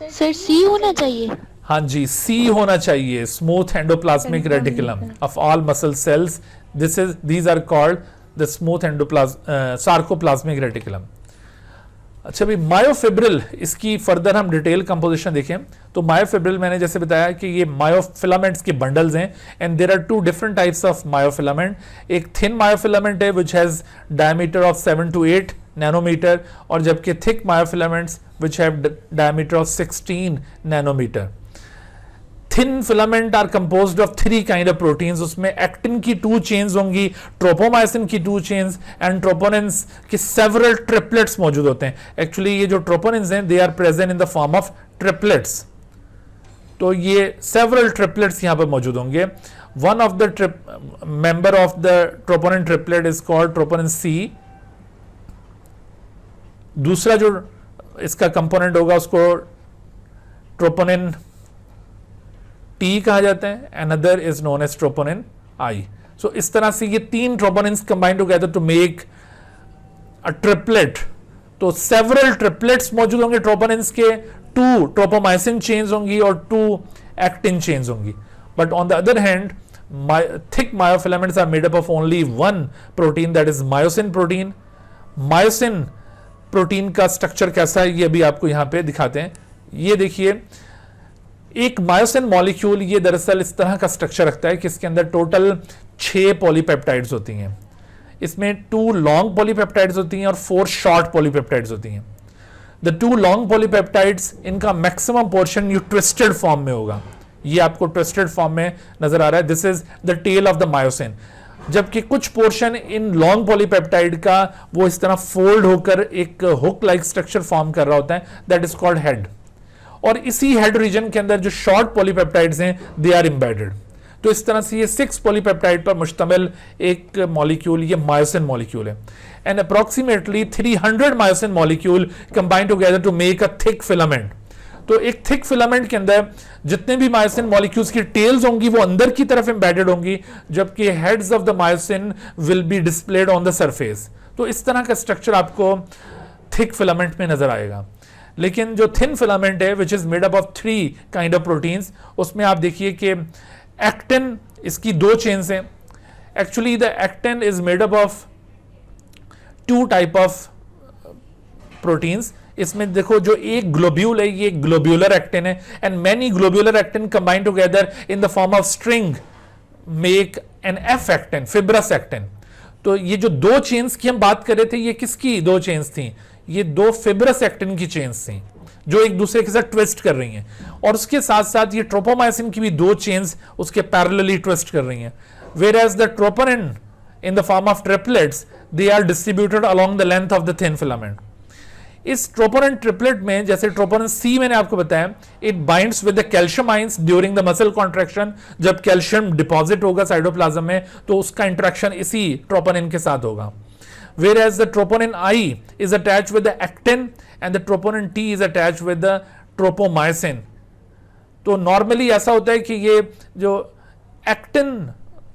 Sir C होना चाहिए।
हाँ जी, सी होना चाहिए। Smooth endoplasmic reticulum of all muscle cells, these are called the smooth sarcoplasmic reticulum. अच्छा भाई, myofibril, इसकी फर्दर हम डिटेल कंपोजिशन देखें तो मायोफिब्रिल मैंने जैसे बताया कि ये मायोफिलामेंट्स के बंडल्स हैं, and there are two different types of myofilament. एक थिन मायोफिलामेंट है which has diameter of 7 to 8 nanometre, और जबकि thick myofilaments which have diameter of 16 nanometre. Thin filament are composed of 3 kind of proteins. उसमें actin की 2 chains होंगी, ट्रोपोमाइसिन की 2 chains, and ट्रोपोनिन्स के several triplets मौजूद होते हैं। एक्चुअली ये जो ट्रोपोनिन्स हैं, they are present in the form of triplets. तो ये सेवरल ट्रिपलेट्स यहां पर मौजूद होंगे। One of the member of the troponin triplet is called troponin C. दूसरा जो इसका कंपोनेंट होगा उसको ट्रोपोनिन T कहा जाता है, another is known as troponin I. So इस तरह से ये 3 troponins combine together to make a triplet. तो several triplets मौजूद होंगे troponins के, 2 tropomyosin chains होंगी और 2 actin chains होंगी. But on the other hand, thick myofilaments are made up of only one protein, that is myosin protein. Myosin protein का structure कैसा है ये अभी आपको यहां पे दिखाते हैं. ये देखिए, एक मायोसिन मॉलिक्यूल ये दरअसल इस तरह का स्ट्रक्चर रखता है कि इसके अंदर टोटल 6 पॉलीपेप्टाइड्स होती हैं. इसमें 2 लॉन्ग पॉलीपेप्टाइड्स होती हैं और 4 शॉर्ट पॉलीपेप्टाइड्स होती हैं. द 2 लॉन्ग पॉलीपेप्टाइड्स, इनका मैक्सिमम पोर्शन ये ट्विस्टेड फॉर्म में होगा. ये आपको ट्विस्टेड फॉर्म में नजर आ रहा है. This is the tail of the myosin. जबकि कुछ पोर्शन इन लॉन्ग पॉलीपेप्टाइड का वो इस तरह फोल्ड होकर एक हुक लाइक स्ट्रक्चर फॉर्म कर रहा होता है, दैट इज कॉल्ड हेड. और इसी हेड रीजन के अंदर जो शॉर्ट पॉलीपेप्टाइड्स हैं दे आर एम्बेडेड. तो इस तरह से ये 6 पॉलीपेप्टाइड पर मुश्तमिल एक मॉलिक्यूल ये मायोसिन मॉलिक्यूल है. And approximately 300 myosin molecule combine together to make a thick filament. तो एक थिक फिलामेंट के अंदर जितने भी मायोसिन मॉलिक्यूल्स की टेल्स होंगी वो अंदर की तरफ एम्बेडेड होंगी, जबकि heads of the myosin will be displayed on the surface. तो इस तरह का स्ट्रक्चर आपको थिक फिलामेंट में नजर आएगा. लेकिन जो थिन फिलामेंट है which is made up of 3 kind of proteins, उसमें आप देखिए कि एक्टिन, इसकी 2 चेन्स हैं. Actually the actin is made up of 2 type of proteins. इसमें देखो जो एक ग्लोब्यूल है ये ग्लोब्यूलर एक्टिन है, and many globular actin combine together in the form of string make an F actin, fibrous actin. तो ये जो 2 चेन्स की हम बात कर रहे थे, ये किसकी 2 चेन्स थी? ये 2 फिब्रस एक्टिन की चेन्स थी जो एक दूसरे के साथ ट्विस्ट कर रही हैं. और उसके साथ साथ ये ट्रोपोमाइसिन की भी 2 चेन्स उसके पैरेलली ट्विस्ट कर रही हैं. Whereas the troponin in the form of triplets they are distributed along the length of the thin filament. इस ट्रोपोनिन ट्रिपलेट में, जैसे ट्रोपोनिन सी मैंने आपको बताया, it binds with the calcium ions during the muscle contraction. जब calcium deposit होगा cytoplasm में तो उसका इंटरेक्शन इसी ट्रोपोनिन के साथ होगा. Whereas the troponin I is attached with the actin and the troponin T is attached with the tropomyosin. तो नॉर्मली ऐसा होता है कि ये जो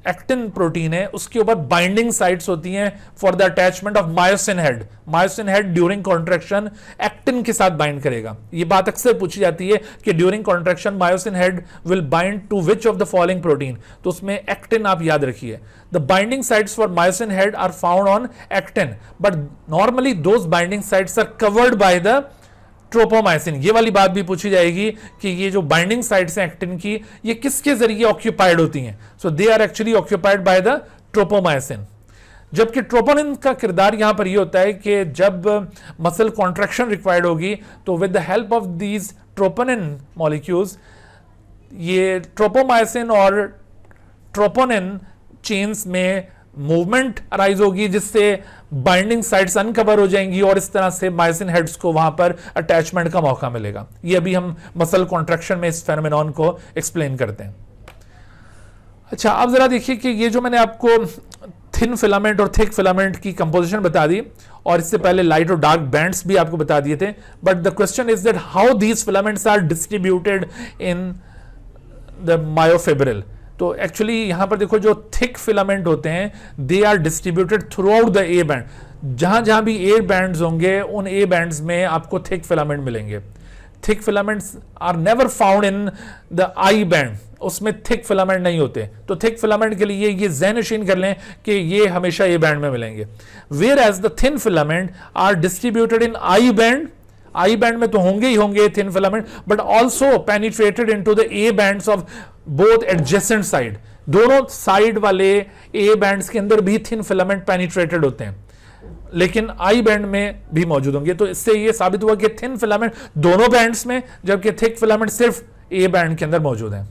एक्टिन प्रोटीन है उसके ऊपर बाइंडिंग साइट्स होती हैं for the attachment of myosin head. Myosin head during contraction actin के साथ बाइंड करेगा. ये बात अक्सर पूछी जाती है कि during contraction myosin head will bind to which of the following protein. तो उसमें एक्टिन आप याद रखिए. The binding sites for myosin head are found on actin, but normally those binding sites are covered by the tropomyosin. ये वाली बात भी पूछी जाएगी कि ये जो बाइंडिंग साइट्स हैं एक्टिन की, ये किसके जरिए ऑक्यूपाइड होती हैं? So they are actually occupied by the tropomyosin. जबकि ट्रोपोनिन का किरदार यहां पर ये होता है कि जब मसल कॉन्ट्रैक्शन रिक्वायर्ड होगी तो with the help of these troponin molecules ये ट्रोपोमाइसिन और ट्रोपोनिन चेन्स में मूवमेंट अराइज होगी, जिससे बाइंडिंग साइट्स अनकवर हो जाएंगी और इस तरह से मायोसिन हेड्स को वहां पर अटैचमेंट का मौका मिलेगा. ये अभी हम मसल कॉन्ट्रैक्शन में इस फेनोमेनॉन को एक्सप्लेन करते हैं. अच्छा, अब जरा देखिए कि ये जो मैंने आपको थिन फिलामेंट और थिक फिलामेंट की कंपोजिशन बता दी और इससे पहले लाइट और डार्क बैंड्स भी आपको बता दिए थे, but the question is that how these filaments are distributed in the myofibril. तो एक्चुअली यहां पर देखो जो थिक फिलामेंट होते हैं they are distributed throughout the A band. जहां जहां भी ए बैंड्स होंगे उन ए बैंड्स में आपको थिक फिलामेंट मिलेंगे. Thick filaments are never found in the I band, उसमें थिक फिलामेंट नहीं होते. तो थिक फिलामेंट के लिए ये ज़हन-नशीन कर लें कि ये हमेशा ए बैंड में मिलेंगे. Whereas the thin filament are distributed in I band. I band में तो होंगे ही होंगे thin filament, but also penetrated into the A bands of both adjacent side. दोनों साइड वाले ए बैंड्स के अंदर भी थिन फिलामेंट पेनिट्रेटेड होते हैं, लेकिन आई बैंड में भी मौजूद होंगे. तो इससे ये साबित हुआ कि थिन फिलामेंट दोनों बैंड्स में, जबकि थिक फिलामेंट सिर्फ ए बैंड के अंदर मौजूद है.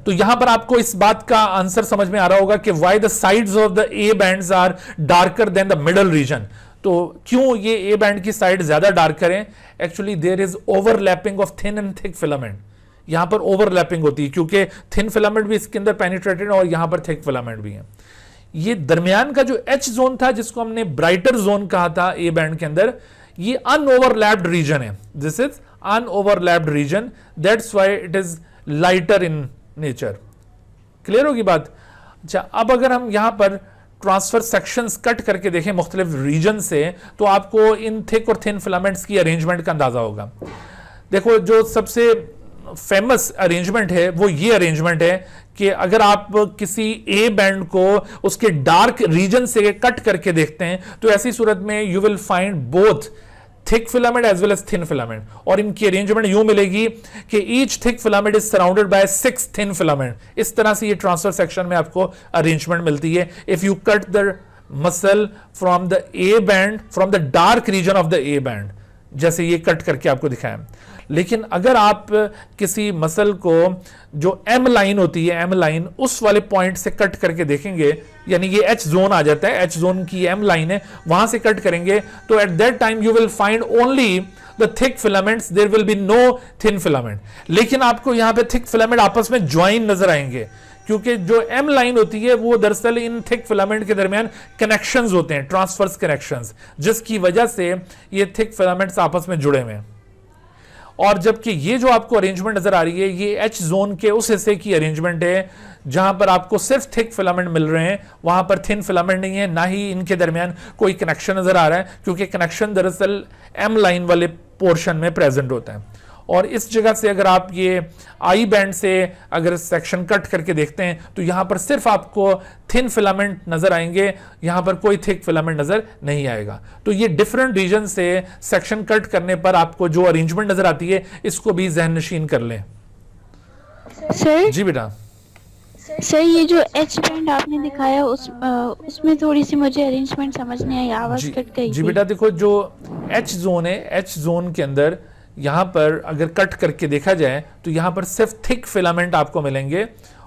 तो यहां पर आपको इस बात का आंसर समझ में आ रहा होगा कि why the sides of the A bands are darker than the middle region. तो क्यों ये ए बैंड की साइड ज्यादा डार्कर है? Actually there is overlapping of thin and thick filament. यहां पर ओवरलैपिंग होती है क्योंकि थिन फिलामेंट भी इसके अंदर पेनिट्रेटेड और यहां पर थिक फिलामेंट भी है. ये दरमियान का जो एच जोन था जिसको हमने ब्राइटर जोन कहा था ए बैंड के अंदर, ये अनओवरलैप्ड रीजन है. This is unoverlapped region, that's why it is lighter in nature. Clear होगी बात? अच्छा, अब अगर हम यहां पर ट्रांसफर सेक्शंस कट करके देखें मुख्तलिफ रीजन से, तो आपको इन थिक और थिन फिलामेंट्स की अरेंजमेंट का अंदाजा होगा। देखो, जो सबसे फेमस अरेंजमेंट है वो ये अरेंजमेंट है कि अगर आप किसी ए बैंड को उसके डार्क रीजन से कट करके देखते हैं, तो ऐसी सूरत में you will find both thick filament as well as thin filament, और इनकी अरेंजमेंट यूं मिलेगी कि each thick filament is surrounded by 6 thin filament. इस तरह से ये ट्रांसफर सेक्शन में आपको अरेंजमेंट मिलती है। If you cut the muscle from the A band, from the dark region of the A band, जैसे ये कट करके आपको दिखाया। लेकिन अगर आप किसी मसल को जो एम लाइन होती है, एम लाइन, उस वाले पॉइंट से कट करके देखेंगे, यानी ये एच जोन आ जाता है, एच जोन की एम लाइन है, वहां से कट करेंगे, तो at that time you will find only the thick filaments, there will be no thin filament. लेकिन आपको यहां पे थिक फिलामेंट आपस में ज्वाइन नजर आएंगे, क्योंकि जो एम लाइन होती है वो दरअसल इन थिक फिलामेंट के दरमियान कनेक्शंस होते हैं, ट्रांसफर्स कनेक्शंस, जिसकी वजह से ये थिक फिलामेंट्स आपस में जुड़े हुए हैं। और जबकि ये जो आपको अरेंजमेंट नजर आ रही है, ये एच जोन के उस हिस्से की अरेंजमेंट है जहां पर आपको सिर्फ थिक फिलामेंट मिल रहे हैं, वहां पर थिन फिलामेंट नहीं है, ना ही इनके दरमियान कोई कनेक्शन नजर आ रहा है, क्योंकि कनेक्शन दरअसल एम लाइन वाले पोर्शन में प्रेजेंट होता है। और इस जगह से अगर आप ये आई बैंड से अगर सेक्शन कट करके देखते हैं, तो यहां पर सिर्फ आपको थिन फिलामेंट नजर आएंगे, यहां पर कोई थिक फिलामेंट नजर नहीं आएगा। तो ये डिफरेंट रीजन से सेक्शन कट करने पर आपको जो अरेंजमेंट नजर आती है, इसको भी जहन नशीन कर लें।
सर
जी बेटा।
सर, ये जो एच बैंड आपने दिखाया उसमें थोड़ी सी मुझे अरेंजमेंट समझ नहीं आई, आवाज कट गई
जी
थी।
बेटा, देखो जो एच जोन है, एच जोन के अंदर यहां पर अगर कट करके देखा जाए, तो यहां पर सिर्फ थिक फिलामेंट आपको मिलेंगे,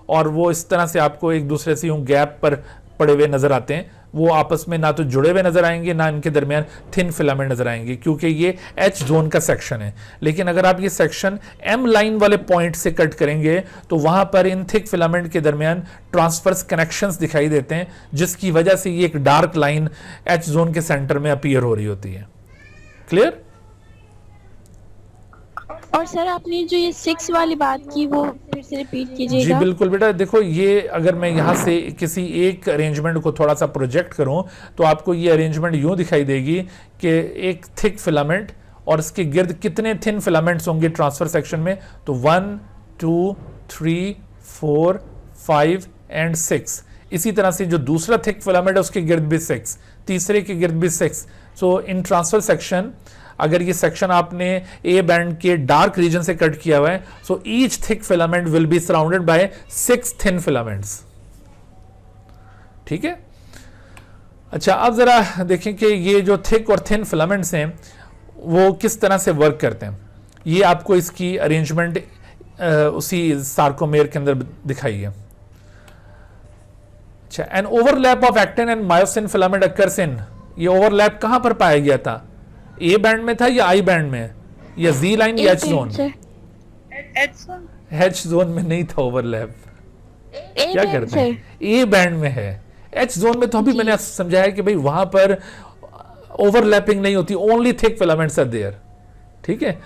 और वो इस तरह से आपको एक दूसरे से यूं गैप पर पड़े हुए नजर आते हैं। वो आपस में ना तो जुड़े हुए नजर आएंगे, ना इनके दरमियान थिन फिलामेंट नजर आएंगे, क्योंकि ये एच जोन का सेक्शन है। लेकिन अगर आप ये सेक्शन एम लाइन वाले पॉइंट से कट करेंगे, तो वहां पर इन थिक फिलामेंट के दरमियान ट्रांसफर्स कनेक्शंस दिखाई देते हैं, जिसकी वजह से ये एक डार्क लाइन एच जोन के सेंटर में अपीयर हो रही होती है। क्लियर?
और सर, आपने जो ये 6 वाली बात की वो फिर से रिपीट कीजिएगा।
जी बिल्कुल बेटा, देखो ये अगर मैं यहाँ से किसी एक अरेंजमेंट को थोड़ा सा प्रोजेक्ट करूँ, तो आपको ये अरेंजमेंट यूँ दिखाई देगी कि एक थिक फिलामेंट और इसके गिर्द कितने थिन फिलामेंट्स होंगे ट्रांसफर सेक्शन में, तो 1 2 3 4 5 एंड 6। इसी तरह से जो दूसरा थिक फिलामेंट है उसके गिर्द भी 6, तीसरे के गिर्द भी 6। सो इन ट्रांसफर सेक्शन, अगर ये सेक्शन आपने ए बैंड के डार्क रीजन से कट किया हुआ है, so each thick filament will be surrounded by 6 thin filaments. ठीक है? अच्छा, अब जरा देखें कि ये जो थिक और थिन फिलामेंट्स हैं वो किस तरह से वर्क करते हैं। ये आपको इसकी अरेंजमेंट उसी सार्कोमेर के अंदर दिखाई है। अच्छा, an overlap of actin and myosin filament occurs in, ये ओवरलैप कहां पर पाया गया था? ए बैंड में था या आई बैंड में, या जी लाइन या एच जोन? एच जोन में नहीं था ओवरलैप। क्या करते हैं? ए बैंड में है। एच जोन में तो अभी मैंने समझाया कि भाई वहां पर ओवरलैपिंग नहीं होती, only thick filaments are there. ठीक है?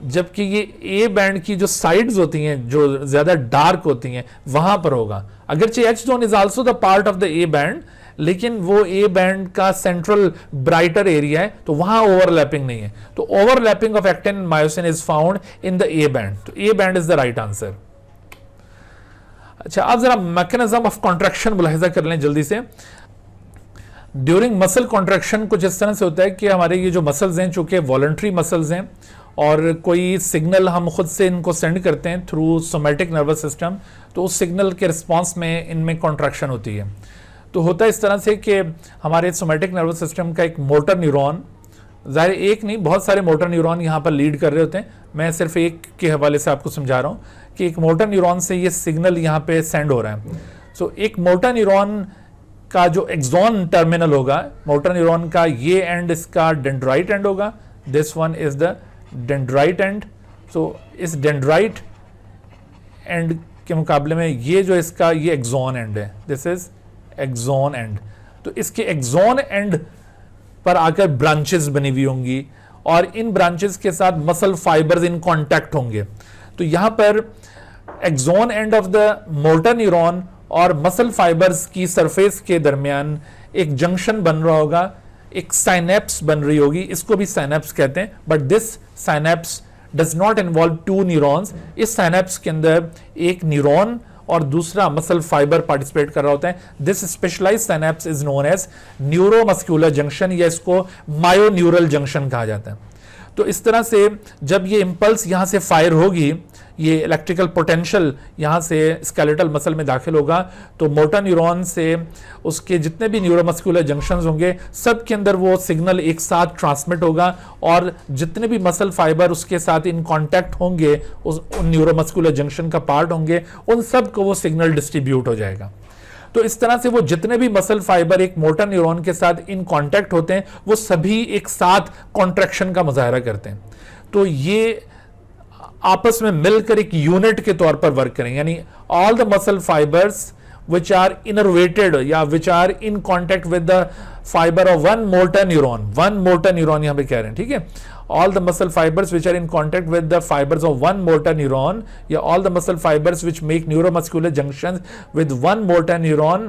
जबकि ये ए बैंड की जो साइड्स होती हैं, जो ज्यादा डार्क होती हैं, वहां पर होगा। अगरचे H zone is also the part of the A band, लेकिन वो ए बैंड का सेंट्रल ब्राइटर एरिया है, तो वहां ओवरलैपिंग नहीं है। तो overlapping of actin and myosin is found in the A band. तो A band is the right answer. अच्छा, अब जरा मैकेनिज्म ऑफ कॉन्ट्रैक्शन मुलाहिजा कर लें जल्दी से। ड्यूरिंग मसल कॉन्ट्रैक्शन कुछ इस तरह से होता है कि हमारे ये जो मसल्स हैं, चूंकि वॉलंटरी मसल्स हैं और कोई सिग्नल हम खुद से इनको सेंड करते हैं थ्रू सोमैटिक नर्वस सिस्टम, तो उस सिग्नल के रिस्पॉन्स में इनमें कॉन्ट्रैक्शन होती है। तो होता है इस तरह से कि हमारे सोमैटिक नर्वस सिस्टम का एक मोटर न्यूरॉन, ज़ाहिर एक नहीं बहुत सारे मोटर न्यूरॉन यहाँ पर लीड कर रहे होते हैं, मैं सिर्फ एक के हवाले से आपको समझा रहा हूँ कि एक मोटर न्यूरॉन से ये सिग्नल यहाँ पे सेंड हो रहा है। सो एक मोटर न्यूरॉन का जो एक्सॉन टर्मिनल होगा, मोटर न्यूरॉन का ये एंड इसका डेंड्राइट एंड होगा, this one is the dendrite end. So इस डेंड्राइट एंड के मुकाबले में ये जो इसका ये एक्सॉन एंड है, दिस इज एक्सॉन एंड। तो इसके एक्सॉन एंड पर आकर ब्रांचेस बनी हुई होंगी और इन ब्रांचेस के साथ मसल फाइबर्स इन कांटेक्ट होंगे। तो यहां पर axon end of the motor neuron और मसल फाइबर्स की सरफेस के दरमियान एक जंक्शन बन रहा होगा, एक साइनेप्स बन रही होगी, इसको भी साइनेप्स कहते हैं, but this synapse does not involve to neurons. इस साइनेप्स के अंदर एक न्यूरॉन और दूसरा मसल फाइबर पार्टिसिपेट कर रहा होता है। This specialised synapse is known as neuromuscular junction, या इसको मायोन्यूरल जंक्शन कहा जाता है। तो इस तरह से जब ये इंपल्स यहां से फायर होगी, ये इलेक्ट्रिकल पोटेंशियल यहां से स्केलेटल मसल में दाखिल होगा, तो मोटर न्यूरॉन से उसके जितने भी न्यूरोमस्कुलर जंक्शंस होंगे सब के अंदर वो सिग्नल एक साथ ट्रांसमिट होगा, और जितने भी मसल फाइबर उसके साथ इन कांटेक्ट होंगे, उन न्यूरोमस्कुलर जंक्शन का पार्ट होंगे, उन सब को वो सिग्नल डिस्ट्रीब्यूट हो जाएगा। तो इस तरह से वो जितने भी मसल फाइबर एक मोटर न्यूरॉन के साथ इन कांटेक्ट होते हैं, वो सभी एक साथ कॉन्ट्रैक्शन का मुजाहरा करते हैं। तो ये आपस में मिलकर एक यूनिट के तौर पर वर्क करें, यानी all the muscle fibres which are innervated या which are in contact with the fibre of one motor neuron यहां पे कह रहे हैं, ठीक है। all the muscle fibers which are in contact with the fibers of one motor neuron, yeah, all the muscle fibers which make neuromuscular junctions with one motor neuron,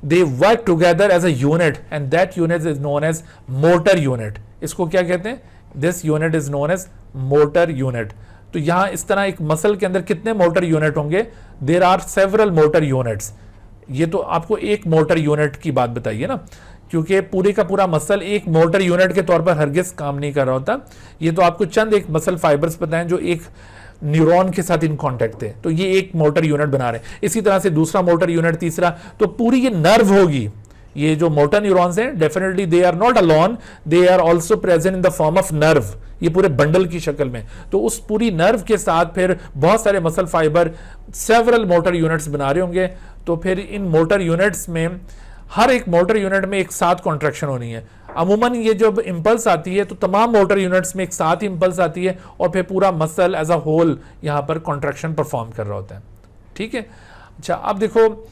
they work together as a unit, and that unit is known as motor unit. इसको क्या कहते हैं? This unit is known as motor unit. तो यहां इस तरह एक muscle के अंदर कितने मोटर यूनिट होंगे? There are several motor units. ये तो आपको एक मोटर यूनिट की बात बताइए ना, क्योंकि पूरे का पूरा मसल एक मोटर यूनिट के तौर पर हरगिज काम नहीं कर रहा होता। ये तो आपको चंद एक मसल फाइबर्स बताएं जो एक न्यूरॉन के साथ इन कांटेक्ट थे, तो ये एक मोटर यूनिट बना रहे हैं। इसी तरह से दूसरा मोटर यूनिट, तीसरा, तो पूरी ये नर्व होगी। ये जो मोटर न्यूरॉन्स हैं, definitely they are not alone, they are also present in the form of nerve, ये पूरे बंडल की शक्ल में। तो उस पूरी नर्व के साथ फिर बहुत सारे muscle fibre several motor units बना रहे होंगे। तो फिर इन मोटर यूनिट्स में हर एक मोटर यूनिट में एक साथ कॉन्ट्रैक्शन होनी है। अमूमन ये जब इंपल्स आती है तो तमाम मोटर यूनिट्स में एक साथ इंपल्स आती है, और फिर पूरा मसल एज अ होल यहाँ पर कॉन्ट्रैक्शन परफॉर्म कर रहा होता है, ठीक है। अच्छा, अब देखो,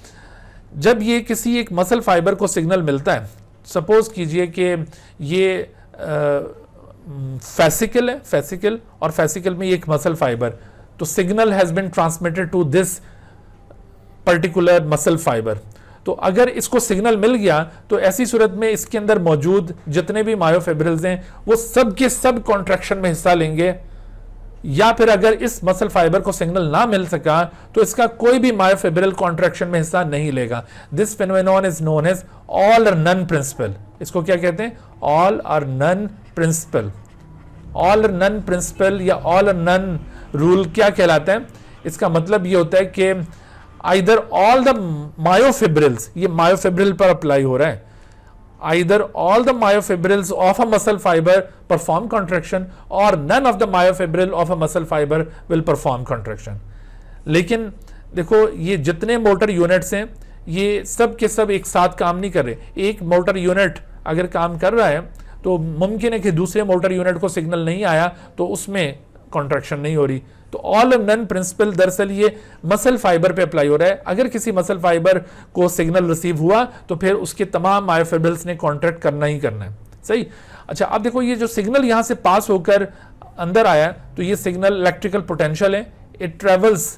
जब ये किसी एक मसल फाइबर को सिग्नल मिलता है, सपोज कीजिए कि ये फैसिकल है, फैसिकल, और फैसिकल में एक मसल फाइबर, तो signal has been transmitted to this particular muscle fibre. तो अगर इसको सिग्नल मिल गया तो ऐसी सूरत में इसके अंदर मौजूद जितने भी मायोफिब्रिल्स हैं वो सब के सब कॉन्ट्रैक्शन में हिस्सा लेंगे, या फिर अगर इस मसल फाइबर को सिग्नल ना मिल सका तो इसका कोई भी मायोफिब्रिल कॉन्ट्रैक्शन में हिस्सा नहीं लेगा। This phenomenon is known as all or none principle. इसको क्या कहते हैं? All or none principle. All or none principle या ऑल और नन रूल क्या कहलाता है? इसका मतलब ये होता है कि either all the myofibrils, ये myofibril पर अप्लाई हो रहा है, either all the myofibrils of a muscle fiber perform contraction or none of the myofibril of a muscle fiber will perform contraction। लेकिन देखो, ये जितने मोटर यूनिट्स हैं ये सब के सब एक साथ काम नहीं कर रहे। एक मोटर यूनिट अगर काम कर रहा है तो मुमकिन है कि दूसरे मोटर यूनिट को सिग्नल नहीं आया तो उसमें कॉन्ट्रैक्शन नहीं हो रही। तो ऑल और नन प्रिंसिपल दरअसल ये मसल फाइबर पे अप्लाई हो रहा है। अगर किसी मसल फाइबर को सिग्नल रिसीव हुआ तो फिर उसके तमाम मायोफिब्रिल्स ने कॉन्ट्रैक्ट करना ही करना है, सही। अच्छा, अब देखो, ये जो सिग्नल यहां से पास होकर अंदर आया, तो ये सिग्नल इलेक्ट्रिकल पोटेंशियल है, it travels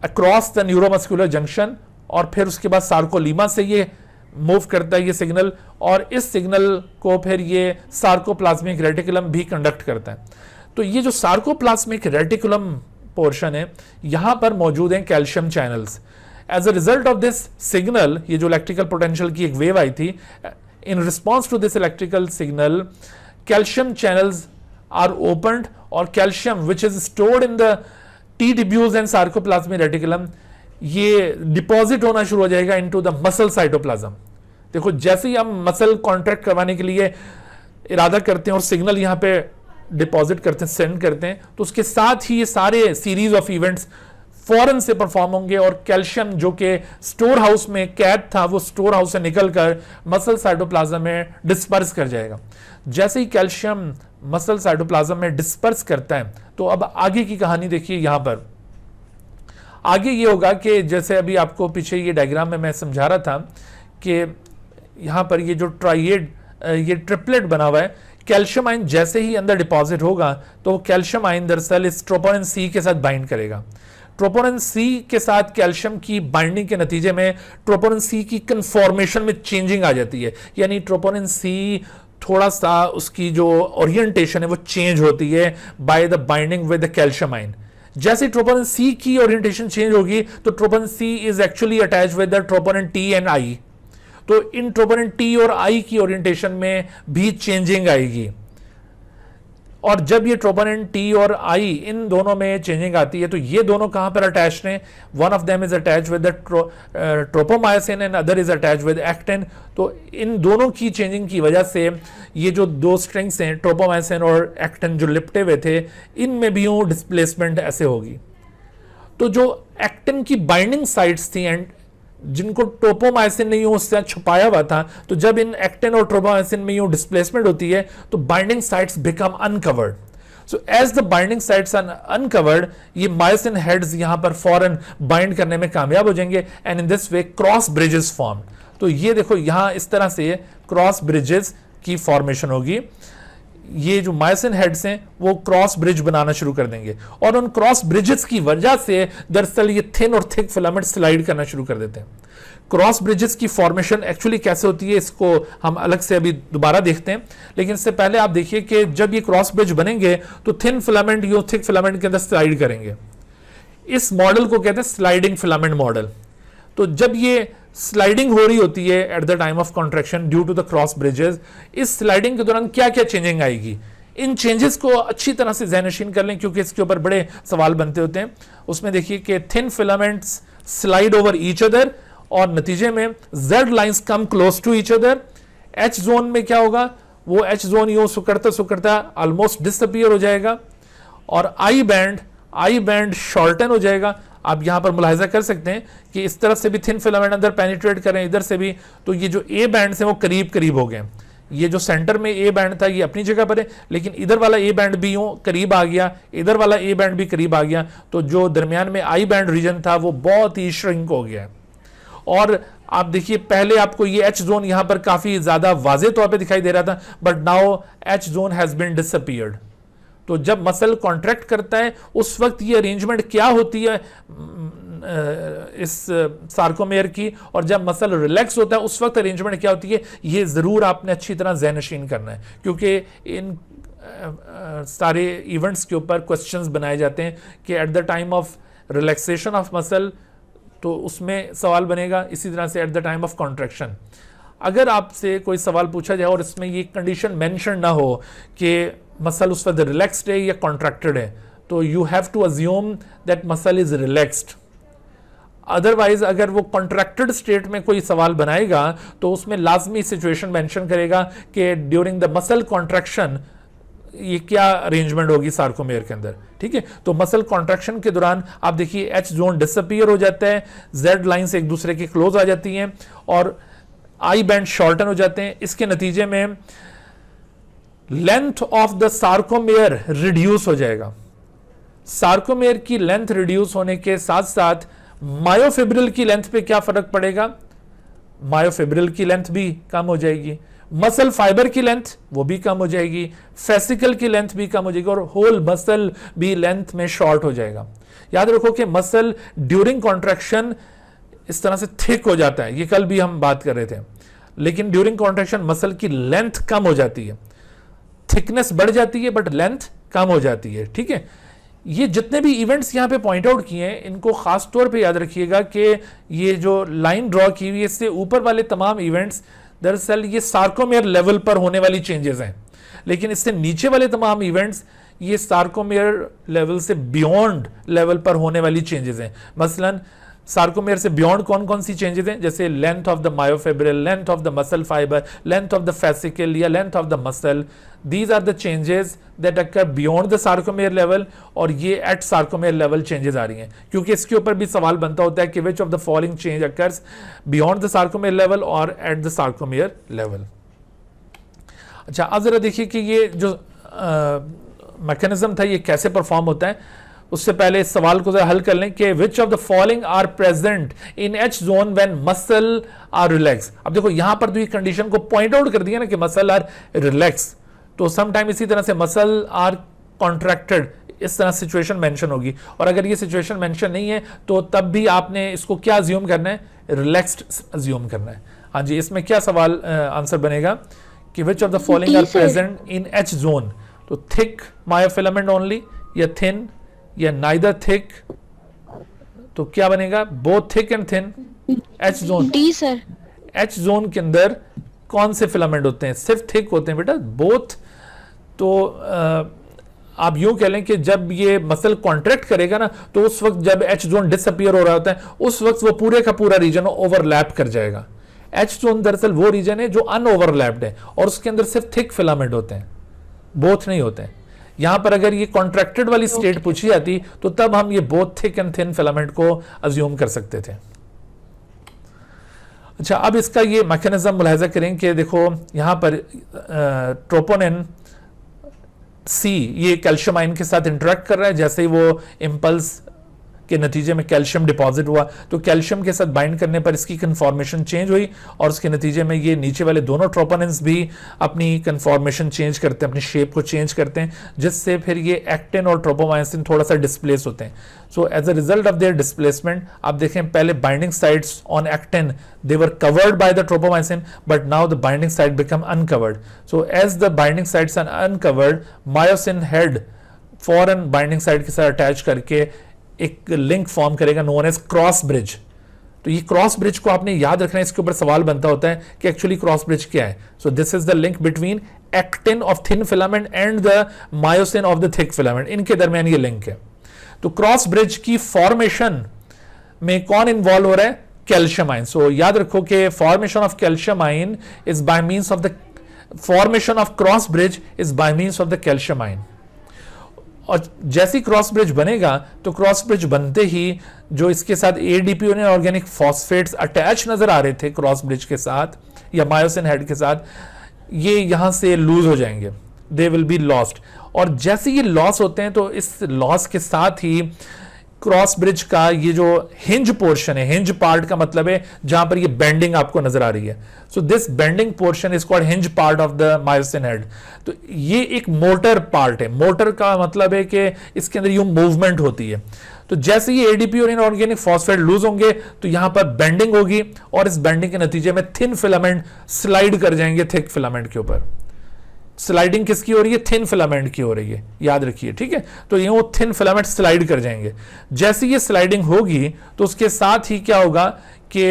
across the neuromuscular junction, और फिर उसके बाद सार्कोलीमा से ये मूव करता है ये सिग्नल, और इस सिग्नल को फिर ये सार्कोप्लाज्मिक रेटिकुलम भी कंडक्ट करता है। तो ये जो सार्कोप्लाज्मिक रेटिकुलम पोर्शन है, यहां पर मौजूद हैं calcium channels. As a result of this signal, ये जो इलेक्ट्रिकल पोटेंशियल की एक वेव आई थी, in response to this electrical signal calcium channels are opened, और calcium which is stored in the T tubules and sarcoplasmic reticulum, ये deposit होना शुरू हो जाएगा इनटू द मसल साइटोप्लाज्म। देखो, जैसे ही हम मसल कॉन्ट्रैक्ट करवाने के लिए इरादा करते हैं और सिग्नल यहाँ पे डिपॉजिट करते हैं, सेंड करते हैं, तो उसके साथ ही ये सारे सीरीज ऑफ इवेंट्स फौरन से परफॉर्म होंगे, और कैल्शियम जो कि स्टोर हाउस में कैद था वो स्टोर हाउस से निकलकर मसल साइटोप्लाज्म में डिस्पर्स कर जाएगा। जैसे ही कैल्शियम मसल साइटोप्लाज्म में डिस्पर्स करता है, तो अब आगे की कहानी देखिए। यहां पर आगे ये होगा कि जैसे अभी आपको पीछे ये डायग्राम में मैं समझा रहा था कि यहां पर ये जो ट्राइएड, ये ट्रिपलेट बना हुआ है, कैल्शियम आयन जैसे ही अंदर डिपॉजिट होगा तो कैल्शियम आयन दरअसल इस ट्रोपोनिन सी के साथ बाइंड करेगा। ट्रोपोनिन सी के साथ कैल्शियम की बाइंडिंग के नतीजे में ट्रोपोनिन सी की कन्फॉर्मेशन में चेंजिंग आ जाती है, यानी ट्रोपोनिन सी थोड़ा सा उसकी जो ओरिएंटेशन है वो चेंज होती है by the binding with the calcium ion. जैसे ट्रोपोनिन सी की ओरिएंटेशन चेंज होगी तो troponin C is actually attach with the troponin T and I, तो इन ट्रोपोनिन टी और आई की ओरिएंटेशन में भी चेंजिंग आएगी। और जब ये ट्रोपोनिन टी और आई इन दोनों में चेंजिंग आती है तो ये दोनों कहां पर अटैच्ड हैं? One of them is attached with the tropomyosin and other is attached with actin. तो इन दोनों की चेंजिंग की वजह से ये जो दो स्ट्रिंग्स हैं ट्रोपोमायोसिन और एक्टिन जो लिपटे हुए थे, इनमें भी यूं डिस्प्लेसमेंट ऐसे होगी। तो जो एक्टिन की बाइंडिंग साइट्स थी एंड जिनको ट्रोपोमायोसिन ने यूं उससे छुपाया हुआ था, तो जब इन एक्टिन और ट्रोपोमायोसिन में यूं डिस्प्लेसमेंट होती है तो binding sites become uncovered. So as the binding sites are uncovered, ये मायोसिन हेड्स यहां पर फॉरन बाइंड करने में कामयाब हो जाएंगे and in this way cross bridges form. तो ये देखो यहां इस तरह से क्रॉस ब्रिजेस की फॉर्मेशन होगी। ये जो मायोसिन हेड्स हैं वो क्रॉस ब्रिज बनाना शुरू कर देंगे और उन क्रॉस ब्रिजेस की वजह से दरअसल ये थिन और थिक फिलामेंट स्लाइड करना शुरू कर देते हैं। क्रॉस ब्रिजेस की फॉर्मेशन एक्चुअली कैसे होती है इसको हम अलग से अभी दोबारा देखते हैं, लेकिन इससे पहले आप देखिए कि जब ये क्रॉस ब्रिज बनेंगे तो थिन फिलामेंट यो थिक फिलामेंट के अंदर स्लाइड करेंगे। इस मॉडल को कहते हैं स्लाइडिंग फिलामेंट मॉडल। तो जब ये स्लाइडिंग हो रही होती है at the time of contraction due to the cross bridges, इस स्लाइडिंग के दौरान क्या क्या चेंजिंग आएगी, इन चेंजेस को अच्छी तरह से ज़हनशीन कर लें क्योंकि इसके ऊपर बड़े सवाल बनते होते हैं। उसमें देखिए कि thin filaments slide over each other और नतीजे में Z lines come close to each other. H zone में क्या होगा, वो एच जोन यूं सुकड़ता सुकड़ता ऑलमोस्ट डिसअपीयर हो जाएगा और आई बैंड शॉर्टन हो जाएगा। आप यहां पर मुलाहिजा कर सकते हैं कि इस तरफ से भी थिन फिलामेंट अंदर पेनिट्रेट करें, इधर से भी, तो ये जो ए बैंड है वो करीब करीब हो गए। ये जो सेंटर में ए बैंड था ये अपनी जगह पर है, लेकिन इधर वाला ए बैंड भी यूं करीब आ गया, इधर वाला ए बैंड भी करीब आ गया, तो जो दरमियान में आई बैंड रीजन था वो बहुत ही श्रिंक हो गया। और आप देखिए पहले आपको ये एच जोन यहां पर काफी ज्यादा वाजे तौर पे दिखाई दे रहा था, but now H zone has been disappeared. तो जब मसल कॉन्ट्रैक्ट करता है उस वक्त ये अरेंजमेंट क्या होती है इस सार्कोमेयर की, और जब मसल रिलैक्स होता है उस वक्त अरेंजमेंट क्या होती है, ये जरूर आपने अच्छी तरह ज़हनशीन करना है क्योंकि इन सारे इवेंट्स के ऊपर क्वेश्चंस बनाए जाते हैं कि eight the time of relaxation of muscle तो उसमें सवाल बनेगा, इसी तरह से eight the time of contraction. अगर आपसे कोई सवाल पूछा जाए और इसमें ये कंडीशन मेंशन ना हो कि मसल उस वक्त रिलैक्स्ड है या कॉन्ट्रैक्टेड है, तो you have to assume that muscle is relaxed. Otherwise अगर वो कॉन्ट्रैक्टेड स्टेट में कोई सवाल बनाएगा तो उसमें लाजमी सिचुएशन मेंशन करेगा कि ड्यूरिंग द मसल कॉन्ट्रैक्शन ये क्या अरेंजमेंट होगी सार्कोमेयर के अंदर। ठीक है, तो मसल कॉन्ट्रैक्शन के दौरान आप देखिए एच जोन डिसअपीयर हो जाता है, जेड लाइंस एक दूसरे के क्लोज आ जाती हैं और आई बैंड शॉर्टन हो जाते हैं। इसके नतीजे में length of the sarcomere reduce हो जाएगा। सार्कोमेयर की लेंथ रिड्यूस होने के साथ साथ मायोफिब्रिल की लेंथ पे क्या फर्क पड़ेगा, मायोफिब्रिल की लेंथ भी कम हो जाएगी, मसल फाइबर की लेंथ वो भी कम हो जाएगी, फेसिकल की लेंथ भी कम हो जाएगी और होल मसल भी लेंथ में शॉर्ट हो जाएगा। याद रखो कि मसल ड्यूरिंग कॉन्ट्रैक्शन इस तरह से थिक हो जाता है, ये कल भी हम बात कर रहे थे, लेकिन ड्यूरिंग कॉन्ट्रैक्शन मसल की लेंथ कम हो जाती है, थिकनेस बढ़ जाती है बट लेंथ कम हो जाती है। ठीक है, ये जितने भी इवेंट्स यहां पे पॉइंट आउट किए हैं इनको खास तौर पे याद रखिएगा कि ये जो लाइन ड्रॉ की हुई है इससे ऊपर वाले तमाम इवेंट्स दरअसल ये सार्कोमेयर लेवल पर होने वाली चेंजेस हैं, लेकिन इससे नीचे वाले तमाम इवेंट्स ये सार्कोमेयर लेवल से बियॉन्ड लेवल पर होने वाली चेंजेस हैं। मसलन सार्कोमेयर से बियॉन्ड कौन कौन सी चेंजेस हैं, जैसे length of the myofibril, length of the muscle fibre, length of the fascicle या length of the muscle, these are the changes that occur beyond the sarcomere level, और ये एट सार्कोमेयर लेवल चेंजेस आ रही हैं क्योंकि इसके ऊपर भी सवाल बनता होता है कि which of the following change occurs beyond the sarcomere level और एट द सार्कोमेयर लेवल। अच्छा, अब जरा देखिए कि ये जो मैकेनिज्म था ये कैसे परफॉर्म होता है। उससे पहले इस सवाल को जरा हल कर लें कि which of the following are present in H zone when muscle are relax. अब देखो यहां पर तो ये कंडीशन को पॉइंट आउट कर दिया ना कि मसल आर रिलैक्स, तो सम टाइम इसी तरह से मसल आर कॉन्ट्रैक्टेड इस तरह सिचुएशन मेंशन होगी। और अगर ये सिचुएशन मेंशन नहीं है तो तब भी आपने इसको क्या अज्यूम करना है, रिलैक्स्ड अज्यूम करना है। हाँ जी, इसमें क्या सवाल आंसर बनेगा कि which of the following are present in H zone, तो थिक मायोफिलामेंट ओनली, या थिन, या नाइदर थिक, तो क्या बनेगा, both thick and thin. H zone,
D sir.
H zone के अंदर कौन से फिलामेंट होते हैं, सिर्फ थिक होते हैं बेटा, बोथ। तो आप यूं कह लें कि जब ये मसल कॉन्ट्रैक्ट करेगा ना, तो उस वक्त जब एच जोन डिसअपियर हो रहा होता है, उस वक्त वो पूरे का पूरा रीजन ओवरलैप कर जाएगा। एच जोन दरअसल वो रीजन है जो अनओवरलैप्ड है और उसके अंदर सिर्फ थिक फिलामेंट होते हैं, बोथ नहीं होते हैं। यहां पर अगर ये कॉन्ट्रैक्टेड वाली स्टेट पूछी जाती तो तब हम ये both thick and thin filament को अज्यूम कर सकते थे। अच्छा, अब इसका ये मैकेनिज्म मुलाहिजा करें कि देखो यहां पर ट्रोपोनिन सी ये कैल्शियम आयन के साथ इंटरेक्ट कर रहा है। जैसे ही वो इम्पल्स के नतीजे में कैल्शियम डिपॉजिट हुआ तो कैल्शियम के साथ बाइंड करने पर इसकी कन्फॉर्मेशन चेंज हुई और उसके नतीजे में ये नीचे वाले दोनों ट्रोपोनिन्स भी अपनी कन्फॉर्मेशन चेंज करते हैं, अपनी शेप को चेंज करते हैं, जिससे फिर ये एक्टिन और ट्रोपोमायोसिन थोड़ा सा डिस्प्लेस होते हैं। So as a result of their displacement आप देखें पहले binding sites on actin they were covered by the tropomyosin, but now the binding site become uncovered. So as the binding sites are uncovered, myosin head फॉरन binding site के साथ attach करके एक link form करेगा known as cross bridge. तो ये cross bridge को आपने याद रखना है, इसके ऊपर सवाल बनता होता है कि एक्चुअली क्रॉस ब्रिज क्या है। So this is the link between actin of thin filament and the myosin of the thick filament, इनके दरमियान ये लिंक है। तो क्रॉस ब्रिज की फॉर्मेशन में कौन इन्वॉल्व हो रहा है, कैल्शियम आयन। सो याद रखो कि formation of calcium ion is by means of the formation of cross bridge is by means of the calcium ion. और जैसी क्रॉस ब्रिज बनेगा तो क्रॉस ब्रिज बनते ही जो इसके साथ एडीपी और ऑर्गेनिक फॉस्फेट्स अटैच नजर आ रहे थे क्रॉस ब्रिज के साथ या मायोसिन हेड के साथ, ये यहां से लूज हो जाएंगे, दे विल बी लॉस्ट। और जैसे ये लॉस होते हैं तो इस लॉस के साथ ही क्रॉस ब्रिज का ये जो हिंज पोर्शन है, हिंज पार्ट का मतलब है जहां पर ये बेंडिंग आपको नजर आ रही है। So this bending portion is called hinge part of the myosin head. तो ये एक मोटर पार्ट है। मोटर का मतलब है कि इसके अंदर यूं मूवमेंट होती है। तो जैसे ये एडीपी और इनऑर्गेनिक फॉस्फेट लूज होंगे तो यहां पर बेंडिंग होगी और इस बेंडिंग के नतीजे में थिन फिलामेंट स्लाइड कर जाएंगे थिक फिलामेंट के ऊपर। स्लाइडिंग किसकी हो रही है, थिन फिलामेंट की हो रही है, याद रखिए, ठीक है। तो ये वो थिन फिलामेंट स्लाइड कर जाएंगे। जैसे ये स्लाइडिंग होगी तो उसके साथ ही क्या होगा कि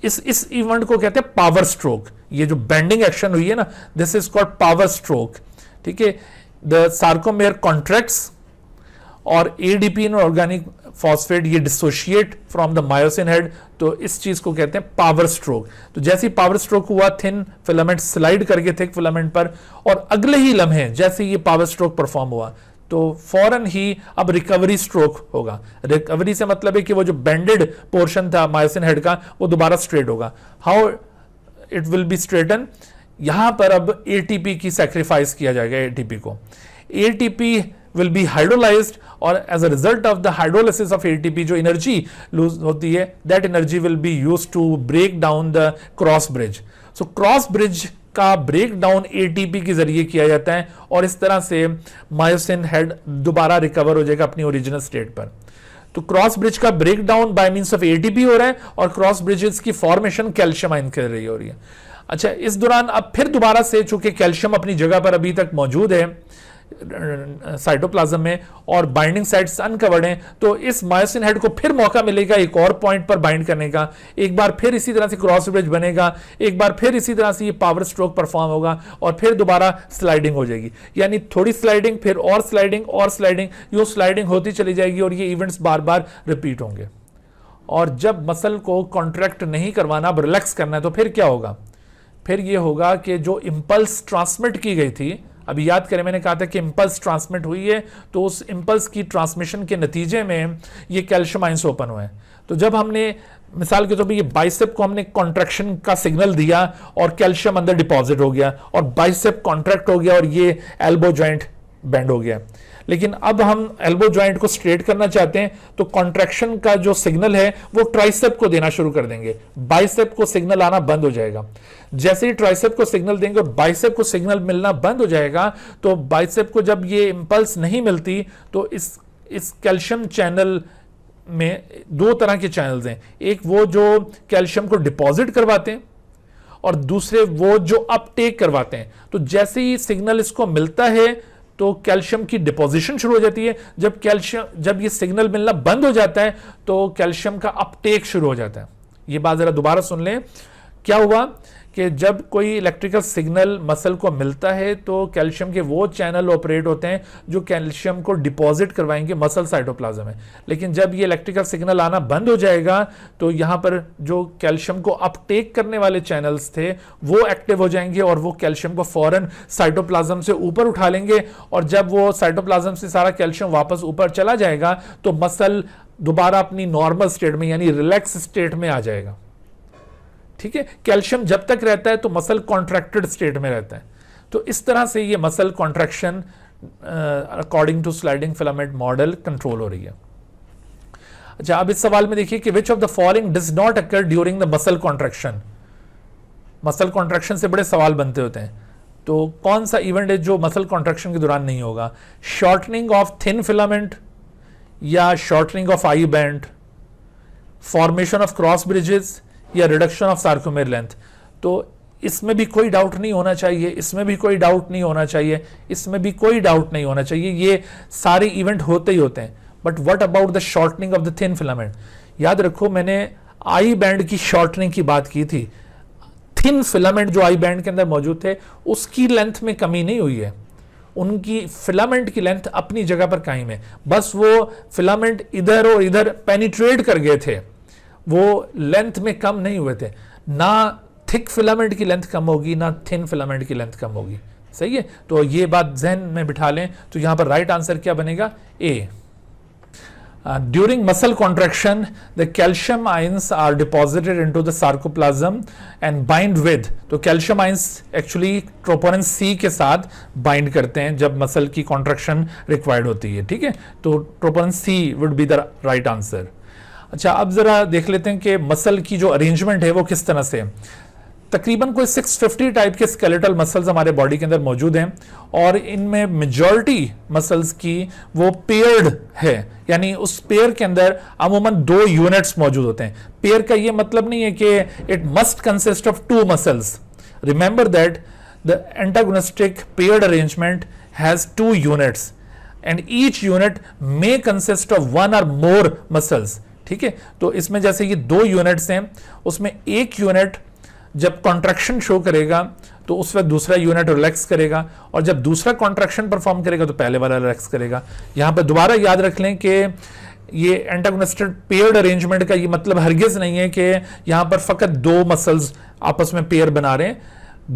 इस इवेंट को कहते हैं पावर स्ट्रोक। ये जो बेंडिंग एक्शन हुई है ना, this is called power stroke, ठीक है। द सार्कोमेयर कॉन्ट्रैक्ट्स और एडीपी ऑर्गेनिक फॉस्फेट ये dissociate from the myosin head, तो इस चीज को कहते हैं पावर स्ट्रोक। तो जैसे ही पावर स्ट्रोक हुआ थिन फिलामेंट स्लाइड करके थिक फिलामेंट पर, और अगले ही लम्हे जैसे ये पावर स्ट्रोक परफॉर्म हुआ तो फौरन ही अब रिकवरी स्ट्रोक होगा। रिकवरी से मतलब है कि वो जो बेंडेड पोर्शन था मायोसिन हेड का वो दोबारा स्ट्रेट होगा। How it will be straighten, यहां पर अब एटीपी की सैक्रिफाइस किया जाएगा। एटीपी को एटीपी will be hydrolyzed और as a result of the hydrolysis of ATP जो एनर्जी लूज होती है that energy will be used to break down the cross bridge। so cross bridge का break down ATP के जरिए किया जाता है और इस तरह से मायोसिन हेड दोबारा रिकवर हो जाएगा अपनी ओरिजिनल स्टेट पर। तो क्रॉस ब्रिज का break down by means of ATP हो रहा है और क्रॉस ब्रिजेस की फॉर्मेशन कैल्शियम आयन कर रही हो रही है। अच्छा, इस दौरान अब फिर दोबारा से चूंकि कैल्शियम अपनी जगह पर अभी तक मौजूद है साइटोप्लाज्म में और बाइंडिंग साइट्स अनकवर्ड हैं, तो इस मायोसिन हेड को फिर मौका मिलेगा एक और पॉइंट पर बाइंड करने का। एक बार फिर इसी तरह से क्रॉस ब्रिज बनेगा, एक बार फिर इसी तरह से ये पावर स्ट्रोक परफॉर्म होगा और फिर दोबारा स्लाइडिंग हो जाएगी। यानी थोड़ी स्लाइडिंग, फिर और स्लाइडिंग और स्लाइडिंग, यूं स्लाइडिंग होती चली जाएगी और ये इवेंट्स बार बार रिपीट होंगे। और जब मसल को कॉन्ट्रैक्ट नहीं करवाना, अब रिलैक्स करना है, तो फिर क्या होगा, फिर ये होगा कि जो इंपल्स ट्रांसमिट की गई थी, अभी याद करें मैंने कहा था कि इंपल्स ट्रांसमिट हुई है, तो उस इंपल्स की ट्रांसमिशन के नतीजे में ये कैल्शियम आयंस ओपन हुए हैं। तो जब हमने मिसाल के तौर पे ये बाइसेप को हमने कॉन्ट्रैक्शन का सिग्नल दिया और कैल्शियम अंदर डिपॉजिट हो गया और बाइसेप कॉन्ट्रैक्ट हो गया और ये एल्बो जॉइंट बेंड हो गया। लेकिन अब हम एल्बो जॉइंट को स्ट्रेट करना चाहते हैं तो कॉन्ट्रैक्शन का जो सिग्नल है वो ट्राइसेप को देना शुरू कर देंगे, बाइसेप को सिग्नल आना बंद हो जाएगा। जैसे ही ट्राइसेप को सिग्नल देंगे और बाइसेप को सिग्नल मिलना बंद हो जाएगा, तो बाइसेप को जब ये इंपल्स नहीं मिलती तो इस कैल्शियम चैनल में दो तरह के चैनल्स हैं, एक वो जो कैल्शियम को डिपॉजिट करवाते हैं और दूसरे वो जो अपटेक करवाते हैं। तो जैसे ही सिग्नल इसको मिलता है तो कैल्शियम की डिपोजिशन शुरू हो जाती है। जब ये सिग्नल मिलना बंद हो जाता है तो कैल्शियम का अपटेक शुरू हो जाता है। ये बात जरा दोबारा सुन लें, क्या हुआ कि जब कोई इलेक्ट्रिकल सिग्नल मसल को मिलता है तो कैल्शियम के वो चैनल ऑपरेट होते हैं जो कैल्शियम को डिपॉजिट करवाएंगे मसल साइटोप्लाज्म में। लेकिन जब ये इलेक्ट्रिकल सिग्नल आना बंद हो जाएगा तो यहां पर जो कैल्शियम को अपटेक करने वाले चैनल्स थे वो एक्टिव हो जाएंगे और वो कैल्शियम को फौरन साइटोप्लाज्म से ऊपर उठा लेंगे, और जब वो साइटोप्लाज्म से सारा कैल्शियम वापस ऊपर चला जाएगा तो मसल दोबारा अपनी नॉर्मल स्टेट में यानी रिलैक्स स्टेट में आ जाएगा। ठीक है, कैल्शियम जब तक रहता है तो मसल कॉन्ट्रैक्टेड स्टेट में रहता है। तो इस तरह से ये muscle contraction according to sliding filament model control हो रही है। अच्छा, अब इस सवाल में देखिए कि which of the following does not occur during the muscle contraction. Muscle contraction से बड़े सवाल बनते होते हैं, तो कौन सा इवेंट है जो मसल कॉन्ट्रैक्शन के दौरान नहीं होगा? शॉर्टनिंग ऑफ थिन फिलामेंट या shortening of I band, formation of cross bridges या रिडक्शन ऑफ सार्कोमेर लेंथ। तो इसमें भी कोई डाउट नहीं होना चाहिए, इसमें भी कोई डाउट नहीं होना चाहिए, इसमें भी कोई डाउट नहीं होना चाहिए, ये सारे इवेंट होते ही होते हैं। But what about the shortening of the thin filament? याद रखो, मैंने आई बैंड की शॉर्टनिंग की बात की थी। थिन फिलामेंट जो आई बैंड के अंदर मौजूद थे उसकी लेंथ में कमी नहीं हुई है, उनकी फिलामेंट की लेंथ अपनी जगह पर कायम है, बस वो फिलामेंट इधर और इधर पेनिट्रेट कर गए थे, वो लेंथ में कम नहीं हुए थे। ना थिक फिलामेंट की लेंथ कम होगी ना थिन फिलामेंट की लेंथ कम होगी। सही है, तो ये बात जहन में बिठा लें। तो यहां पर राइट आंसर क्या बनेगा? A. During muscle contraction the calcium ions are deposited into the sarcoplasm and bind with. तो calcium ions actually troponin C के साथ बाइंड करते हैं जब मसल की कॉन्ट्रैक्शन रिक्वायर्ड होती है। ठीक है, तो troponin C would be the right answer. अच्छा, अब जरा देख लेते हैं कि मसल की जो अरेंजमेंट है वो किस तरह से है। तकरीबन कोई 650 टाइप के स्केलेटल मसल्स हमारे बॉडी के अंदर मौजूद हैं और इनमें मेजॉरिटी मसल्स की वो पेयर्ड है, यानी उस पेयर के अंदर अमूमन 2 यूनिट्स मौजूद होते हैं। पेयर का ये मतलब नहीं है कि it must consist of 2 muscles. Remember that the antagonistic paired arrangement has 2 units and each unit may consist of 1 और मोर मसल्स। ठीक है, तो इसमें जैसे ये 2 यूनिट्स हैं, उसमें एक यूनिट जब कॉन्ट्रैक्शन शो करेगा तो उस वक्त दूसरा यूनिट रिलैक्स करेगा, और जब दूसरा कॉन्ट्रैक्शन परफॉर्म करेगा तो पहले वाला रिलैक्स करेगा। यहां पर दोबारा याद रख लें कि ये एंटागोनिस्टिक पेयर्ड अरेंजमेंट का ये मतलब हरगिज नहीं है कि यहां पर फकत 2 मसल्स आपस में पेयर बना रहे हैं,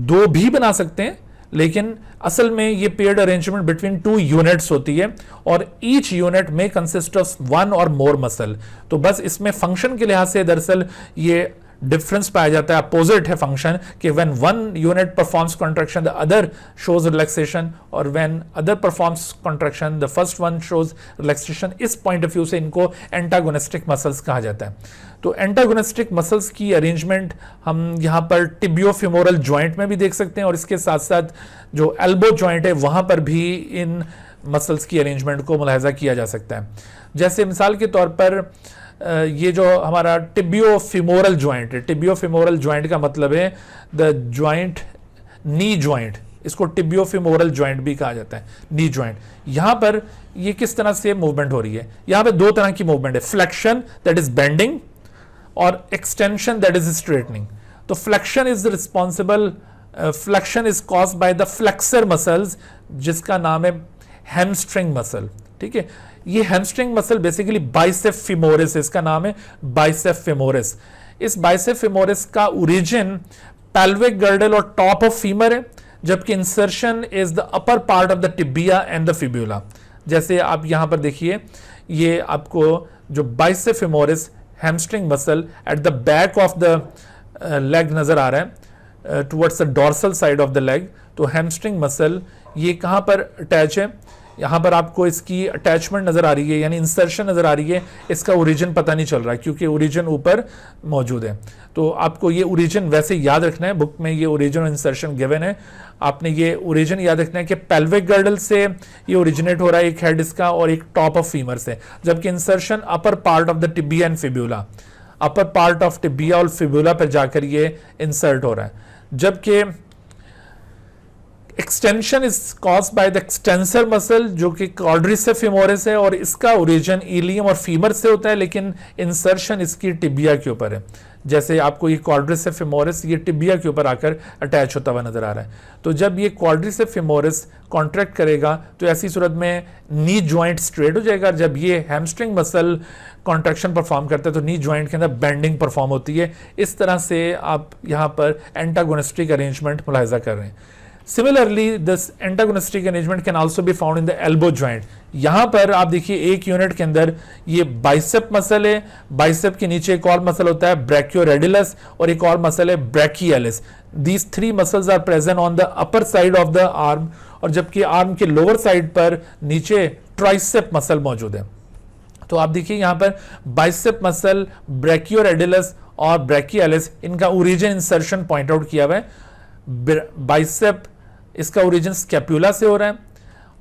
2 भी बना सकते हैं, लेकिन असल में ये पेयर्ड अरेंजमेंट बिटवीन 2 यूनिट्स होती है और ईच यूनिट में कंसिस्ट ऑफ 1 और मोर मसल। तो बस इसमें फंक्शन के लिहाज से दरअसल ये डिफरेंस पाया जाता है, अपोजिट है फंक्शन, कि when one unit performs contraction the other shows relaxation, और when other performs contraction the first one shows relaxation. इस पॉइंट ऑफ व्यू से इनको एंटागोनिस्टिक मसल्स कहा जाता है। तो एंटागोनिस्टिक मसल्स की अरेंजमेंट हम यहाँ पर टिबियोफिमोरल जॉइंट में भी देख सकते हैं और इसके साथ साथ जो एल्बो जॉइंट है वहां पर भी इन मसल्स की अरेंजमेंट को मुलाहिजा किया जा सकता है। जैसे मिसाल के तौर पर ये जो हमारा टिबियोफिमोरल जॉइंट है, टिबियोफिमोरल जॉइंट का मतलब है द जॉइंट नी जॉइंट, इसको टिबियोफिमोरल जॉइंट भी कहा जाता है, नी जॉइंट। यहां पर ये किस तरह से मूवमेंट हो रही है? यहां पे 2 तरह की मूवमेंट है, फ्लेक्शन दैट इज बेंडिंग और एक्सटेंशन दैट इज स्ट्रेटनिंग। तो flexion is responsible, flexion is caused by the flexor muscles जिसका नाम है हैमस्ट्रिंग मसल। ठीक है, ये hamstring muscle basically bicep femoris, इसका नाम है बाइसेप फिमोरिस। इस बाइसेप फिमोरिस का ओरिजिन पेल्विक गर्डल और टॉप ऑफ फीमर है, जबकि insertion is the upper part of the tibia and the fibula. जैसे आप यहां पर देखिए, ये आपको जो bicep femoris hamstring muscle eight the back of the leg नजर आ रहा है, towards the dorsal side of the leg. तो हैमस्ट्रिंग मसल ये कहाँ पर अटैच है, यहाँ पर आपको इसकी अटैचमेंट नज़र आ रही है, यानी इंसर्शन नज़र आ रही है, इसका ओरिजिन पता नहीं चल रहा है क्योंकि ओरिजिन ऊपर मौजूद है। तो आपको ये ओरिजिन वैसे याद रखना है, बुक में ये ओरिजिन और इंसर्शन गिवन है, आपने ये ओरिजिन याद रखना है कि पेल्विक गर्डल से ये ओरिजिनेट हो रहा है, एक हेड इसका और एक टॉप ऑफ फीमर से, जबकि insertion upper part of the tibia and fibula, upper part of tibia और फिब्यूला पर जाकर ये इंसर्ट हो रहा है, जबकि extension is caused by the extensor muscle जो कि क्वाड्रिसेप फेमोरिस है और इसका ओरिजिन इलियम और फीमर से होता है, लेकिन इंसर्शन इसकी टिबिया के ऊपर है। जैसे आपको ये क्वाड्रिसेप फेमोरिस ये टिबिया के ऊपर आकर अटैच होता हुआ नजर आ रहा है। तो जब ये क्वाड्रिसेप फेमोरिस कॉन्ट्रैक्ट करेगा तो ऐसी सूरत में नी जॉइंट स्ट्रेट हो जाएगा। जब ये हैमस्ट्रिंग मसल कॉन्ट्रैक्शन परफॉर्म करता है तो नी जॉइंट के अंदर बेंडिंग परफॉर्म होती है। इस तरह से आप यहाँ पर एंटागोनिस्टिक अरेंजमेंट मुलाहिजा कर रहे हैं। Similarly, this antagonistic arrangement can also be found in the elbow joint. यहाँ पर आप देखिए एक यूनिट के अंदर ये बाइसेप मसल है, बाइसेप के नीचे एक और मसल होता है ब्रैकियोरेडिलस और एक और मसल है ब्रैकियलिस। These three muscles are present on the upper side of the arm और जबकि आर्म के लोअर साइड पर नीचे ट्राइसेप मसल मौजूद है। तो आप देखिए यहाँ पर बाइसेप मसल, ब्रैकियोरेडिलस और ब्रैकियलिस, इनका ओरिजिन इंसर्शन पॉइंट आउट किया हुआ है। बाइसेप इसका ओरिजिन स्कैपुला से हो रहा है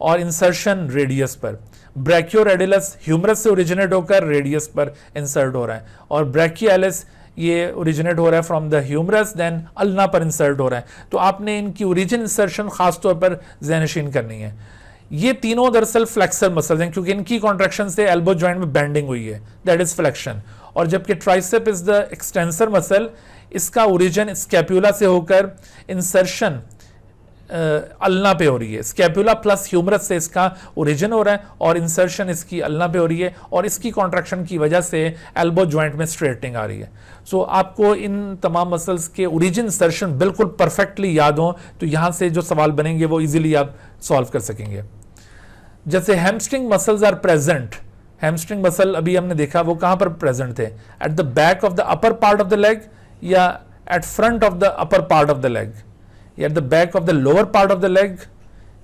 और इंसर्शन रेडियस पर। ब्रैकियोरेडिलस ह्यूमरस से ओरिजिनेट होकर रेडियस पर इंसर्ट हो रहा है और ब्रैकियलिस ये ओरिजिनेट हो रहा है from the humerus then ulna पर इंसर्ट हो रहा है। तो आपने इनकी ओरिजिन इंसर्शन खास तौर पर ज़हनशीन करनी है। ये तीनों दरअसल फ्लेक्सर मसल्स हैं क्योंकि इनकी कॉन्ट्रैक्शन से एल्बो जॉइंट में बेंडिंग हुई है, दैट इज फ्लेक्शन। और जबकि tricep is the extensor muscle, इसका ओरिजिन स्कैपुला से होकर इंसर्शन अल्ना पे हो रही है। स्कैपुला प्लस ह्यूमरस से इसका ओरिजिन हो रहा है और इंसर्शन इसकी अल्ना पे हो रही है और इसकी कॉन्ट्रैक्शन की वजह से एल्बो जॉइंट में स्ट्रेटनिंग आ रही है। सो आपको इन तमाम मसल्स के ओरिजिन इंसर्शन बिल्कुल परफेक्टली याद हो तो यहाँ से जो सवाल बनेंगे वो इजीली आप सॉल्व कर सकेंगे। जैसे hamstring muscles are present, hamstring muscle अभी हमने देखा वो कहाँ पर प्रेजेंट थे, at the back of the upper part of the leg या at front of the upper part of the leg, या at the back of the lower part of the leg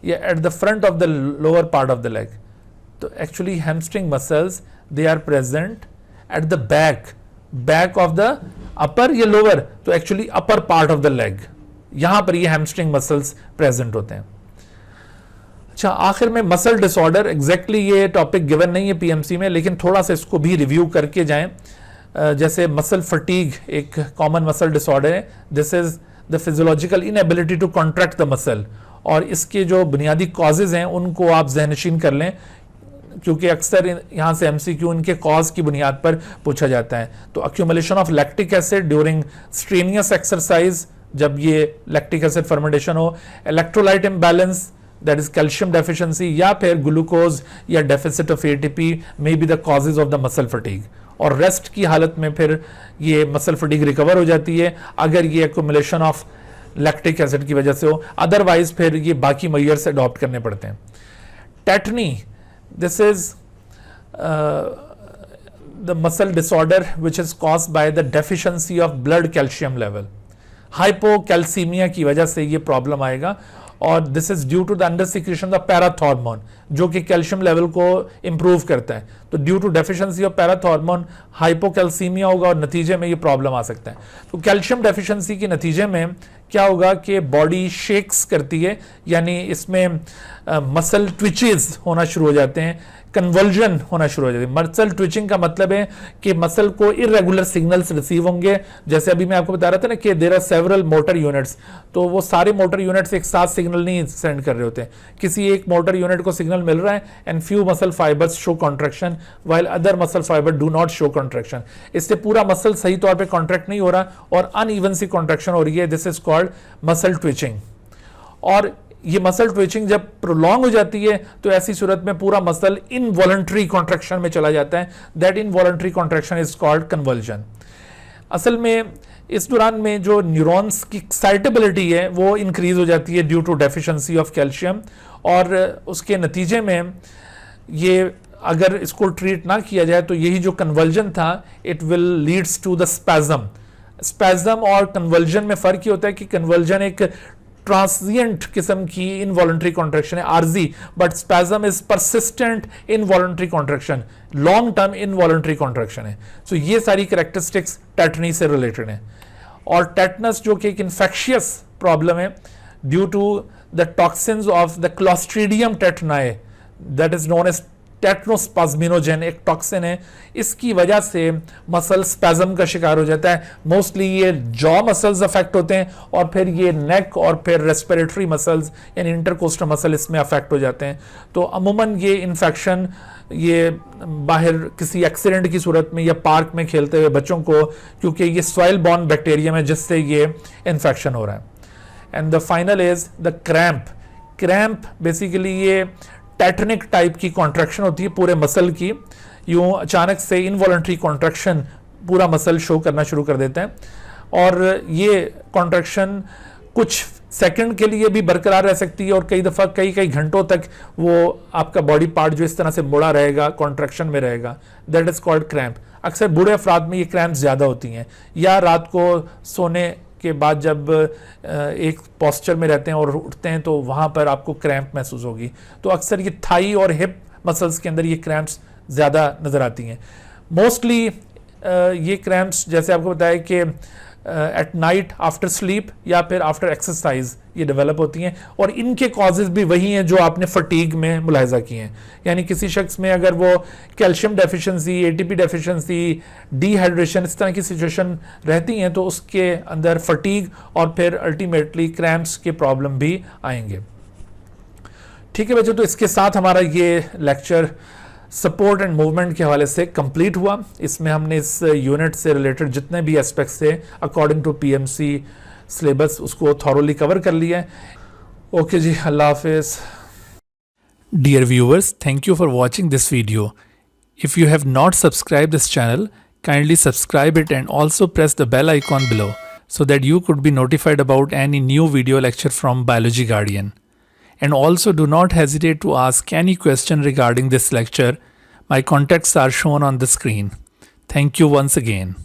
या at the front of the lower part of the leg. तो actually hamstring muscles they are present at the back of the अपर या lower, तो actually upper part of the leg, यहां पर ये hamstring muscles present होते हैं। अच्छा, आखिर में मसल डिसऑर्डर, एग्जैक्टली ये टॉपिक गिवन नहीं है पीएमसी में, लेकिन थोड़ा सा इसको भी रिव्यू करके जाएं। जैसे मसल फटीग एक कॉमन मसल डिसऑर्डर है, this is the physiological inability to contract the muscle, और इसके जो बुनियादी कॉजेज हैं उनको आप ज़हनशीन कर लें क्योंकि अक्सर यहाँ से एमसीक्यू इनके कॉज की बुनियाद पर पूछा जाता है। तो accumulation of lactic acid during strenuous exercise, जब ये लैक्टिक एसिड फर्मेंटेशन हो, electrolyte imbalance that is calcium deficiency, या फिर ग्लूकोज या deficit of ATP may be the causes of the muscle fatigue. और रेस्ट की हालत में फिर ये मसल फटीग रिकवर हो जाती है अगर ये एक्यूमुलेशन ऑफ लैक्टिक एसिड की वजह से हो, अदरवाइज फिर ये बाकी मेजर्स अडॉप्ट करने पड़ते हैं। Tetany, this is the muscle disorder which is caused by the deficiency of blood calcium level. Hypocalcaemia की वजह से ये प्रॉब्लम आएगा और this is due to the under secretion of parathormone जो कि कैल्शियम लेवल को इंप्रूव करता है। तो due to deficiency of parathormone hypocalcaemia होगा और नतीजे में ये प्रॉब्लम आ सकता है। तो कैल्शियम डेफिशिएंसी के नतीजे में क्या होगा कि बॉडी शेक्स करती है, यानी इसमें मसल ट्विचेस होना शुरू हो जाते हैं, कन्वर्जन होना शुरू हो जाती है। मसल ट्विचिंग का मतलब है कि मसल को इरेगुलर सिग्नल्स रिसीव होंगे। जैसे अभी मैं आपको बता रहा था ना कि there are several motor units, तो वो सारे मोटर यूनिट्स एक साथ सिग्नल नहीं सेंड कर रहे होते, किसी एक मोटर यूनिट को सिग्नल मिल रहा है and few muscle fibres show contraction while other muscle fibre do not show contraction. इससे पूरा मसल सही तौर पर कॉन्ट्रैक्ट नहीं हो रहा और अनइवन सी कॉन्ट्रैक्शन हो रही है, this is called muscle twitching. और ये मसल ट्विचिंग जब प्रोलॉन्ग हो जाती है तो ऐसी सूरत में पूरा मसल इनवॉलंटरी कॉन्ट्रैक्शन में चला जाता है, that involuntary contraction is called conversion. असल में इस दौरान में जो न्यूरॉन्स की एक्साइटेबिलिटी है वो इंक्रीज हो जाती है due to deficiency of calcium, और उसके नतीजे में ये अगर इसको ट्रीट ना किया जाए तो यही जो कन्वर्जन था it will leads to the spasm. Spasm और कन्वर्जन में फर्क ये होता है कि कन्वर्जन एक ट्रांसिएंट किस्म की इनवॉलंटरी कॉन्ट्रैक्शन है, आरजी, but spasm is persistent involuntary contraction, long term involuntary contraction है। सो ये सारी कैरेक्टरिस्टिक्स टेटनी से रिलेटेड हैं। और टेटनस जो कि एक इन्फेक्शियस प्रॉब्लम है due to the toxins of the clostridium tetani, that is known as tetanospasminogen, एक टॉक्सिन है, इसकी वजह से मसल स्पैज्म का शिकार हो जाता है। मोस्टली ये जॉ मसल्स अफेक्ट होते हैं और फिर ये नेक और फिर रेस्पिरेटरी मसल्स यानी इंटरकोस्टल मसल इसमें अफेक्ट हो जाते हैं। तो अमूमन ये इन्फेक्शन ये बाहर किसी एक्सीडेंट की सूरत में या पार्क में खेलते हुए बच्चों को, क्योंकि ये सॉइल बॉर्न बैक्टीरियम है जिससे ये इन्फेक्शन हो रहा है। And the final is the cramp. Cramp basically ये टेटनिक टाइप की कॉन्ट्रैक्शन होती है पूरे मसल की, यूं अचानक से इनवॉलंटरी कॉन्ट्रैक्शन पूरा मसल शो करना शुरू कर देता है और ये कॉन्ट्रैक्शन कुछ सेकंड के लिए भी बरकरार रह सकती है और कई दफ़ा कई घंटों तक वो आपका बॉडी पार्ट जो इस तरह से मुड़ा रहेगा, कॉन्ट्रैक्शन में रहेगा, दैट इज कॉल्ड क्रैम्प। अक्सर बूढ़े अफराद में ये क्रैम्प ज़्यादा होती हैं या रात को सोने के बाद जब एक पोस्चर में रहते हैं और उठते हैं तो वहाँ पर आपको क्रैम्प महसूस होगी। तो अक्सर ये थाई और हिप मसल्स के अंदर ये क्रैम्प्स ज़्यादा नज़र आती हैं। मोस्टली ये क्रैम्प्स जैसे आपको बताया कि एट नाइट आफ्टर स्लीप या फिर आफ्टर एक्सरसाइज ये डेवलप होती हैं और इनके कॉजेज़ भी वही हैं जो आपने फटीग में मुलाहिजा किए हैं। यानी किसी शख्स में अगर वो calcium deficiency, ATP deficiency, dehydration इस तरह की सिचुएशन रहती हैं तो उसके अंदर फटीग और फिर अल्टीमेटली क्रैम्प्स के प्रॉब्लम भी आएंगे। ठीक है बच्चों, तो इसके साथ हमारा ये लेक्चर सपोर्ट एंड मूवमेंट के हवाले से कंप्लीट हुआ। इसमें हमने इस यूनिट से रिलेटेड जितने भी एस्पेक्ट्स थे अकॉर्डिंग टू पीएमसी सिलेबस उसको थॉरोली कवर कर लिया है। ओके जी, अल्लाह हाफिज़। Dear viewers, thank you for watching this video. If you have not subscribed this channel, kindly subscribe it and also press the bell icon below so that you could be notified about any new video lecture from Biology Guardian. And also do not hesitate to ask any question regarding this lecture. My contacts are shown on the screen. Thank you once again.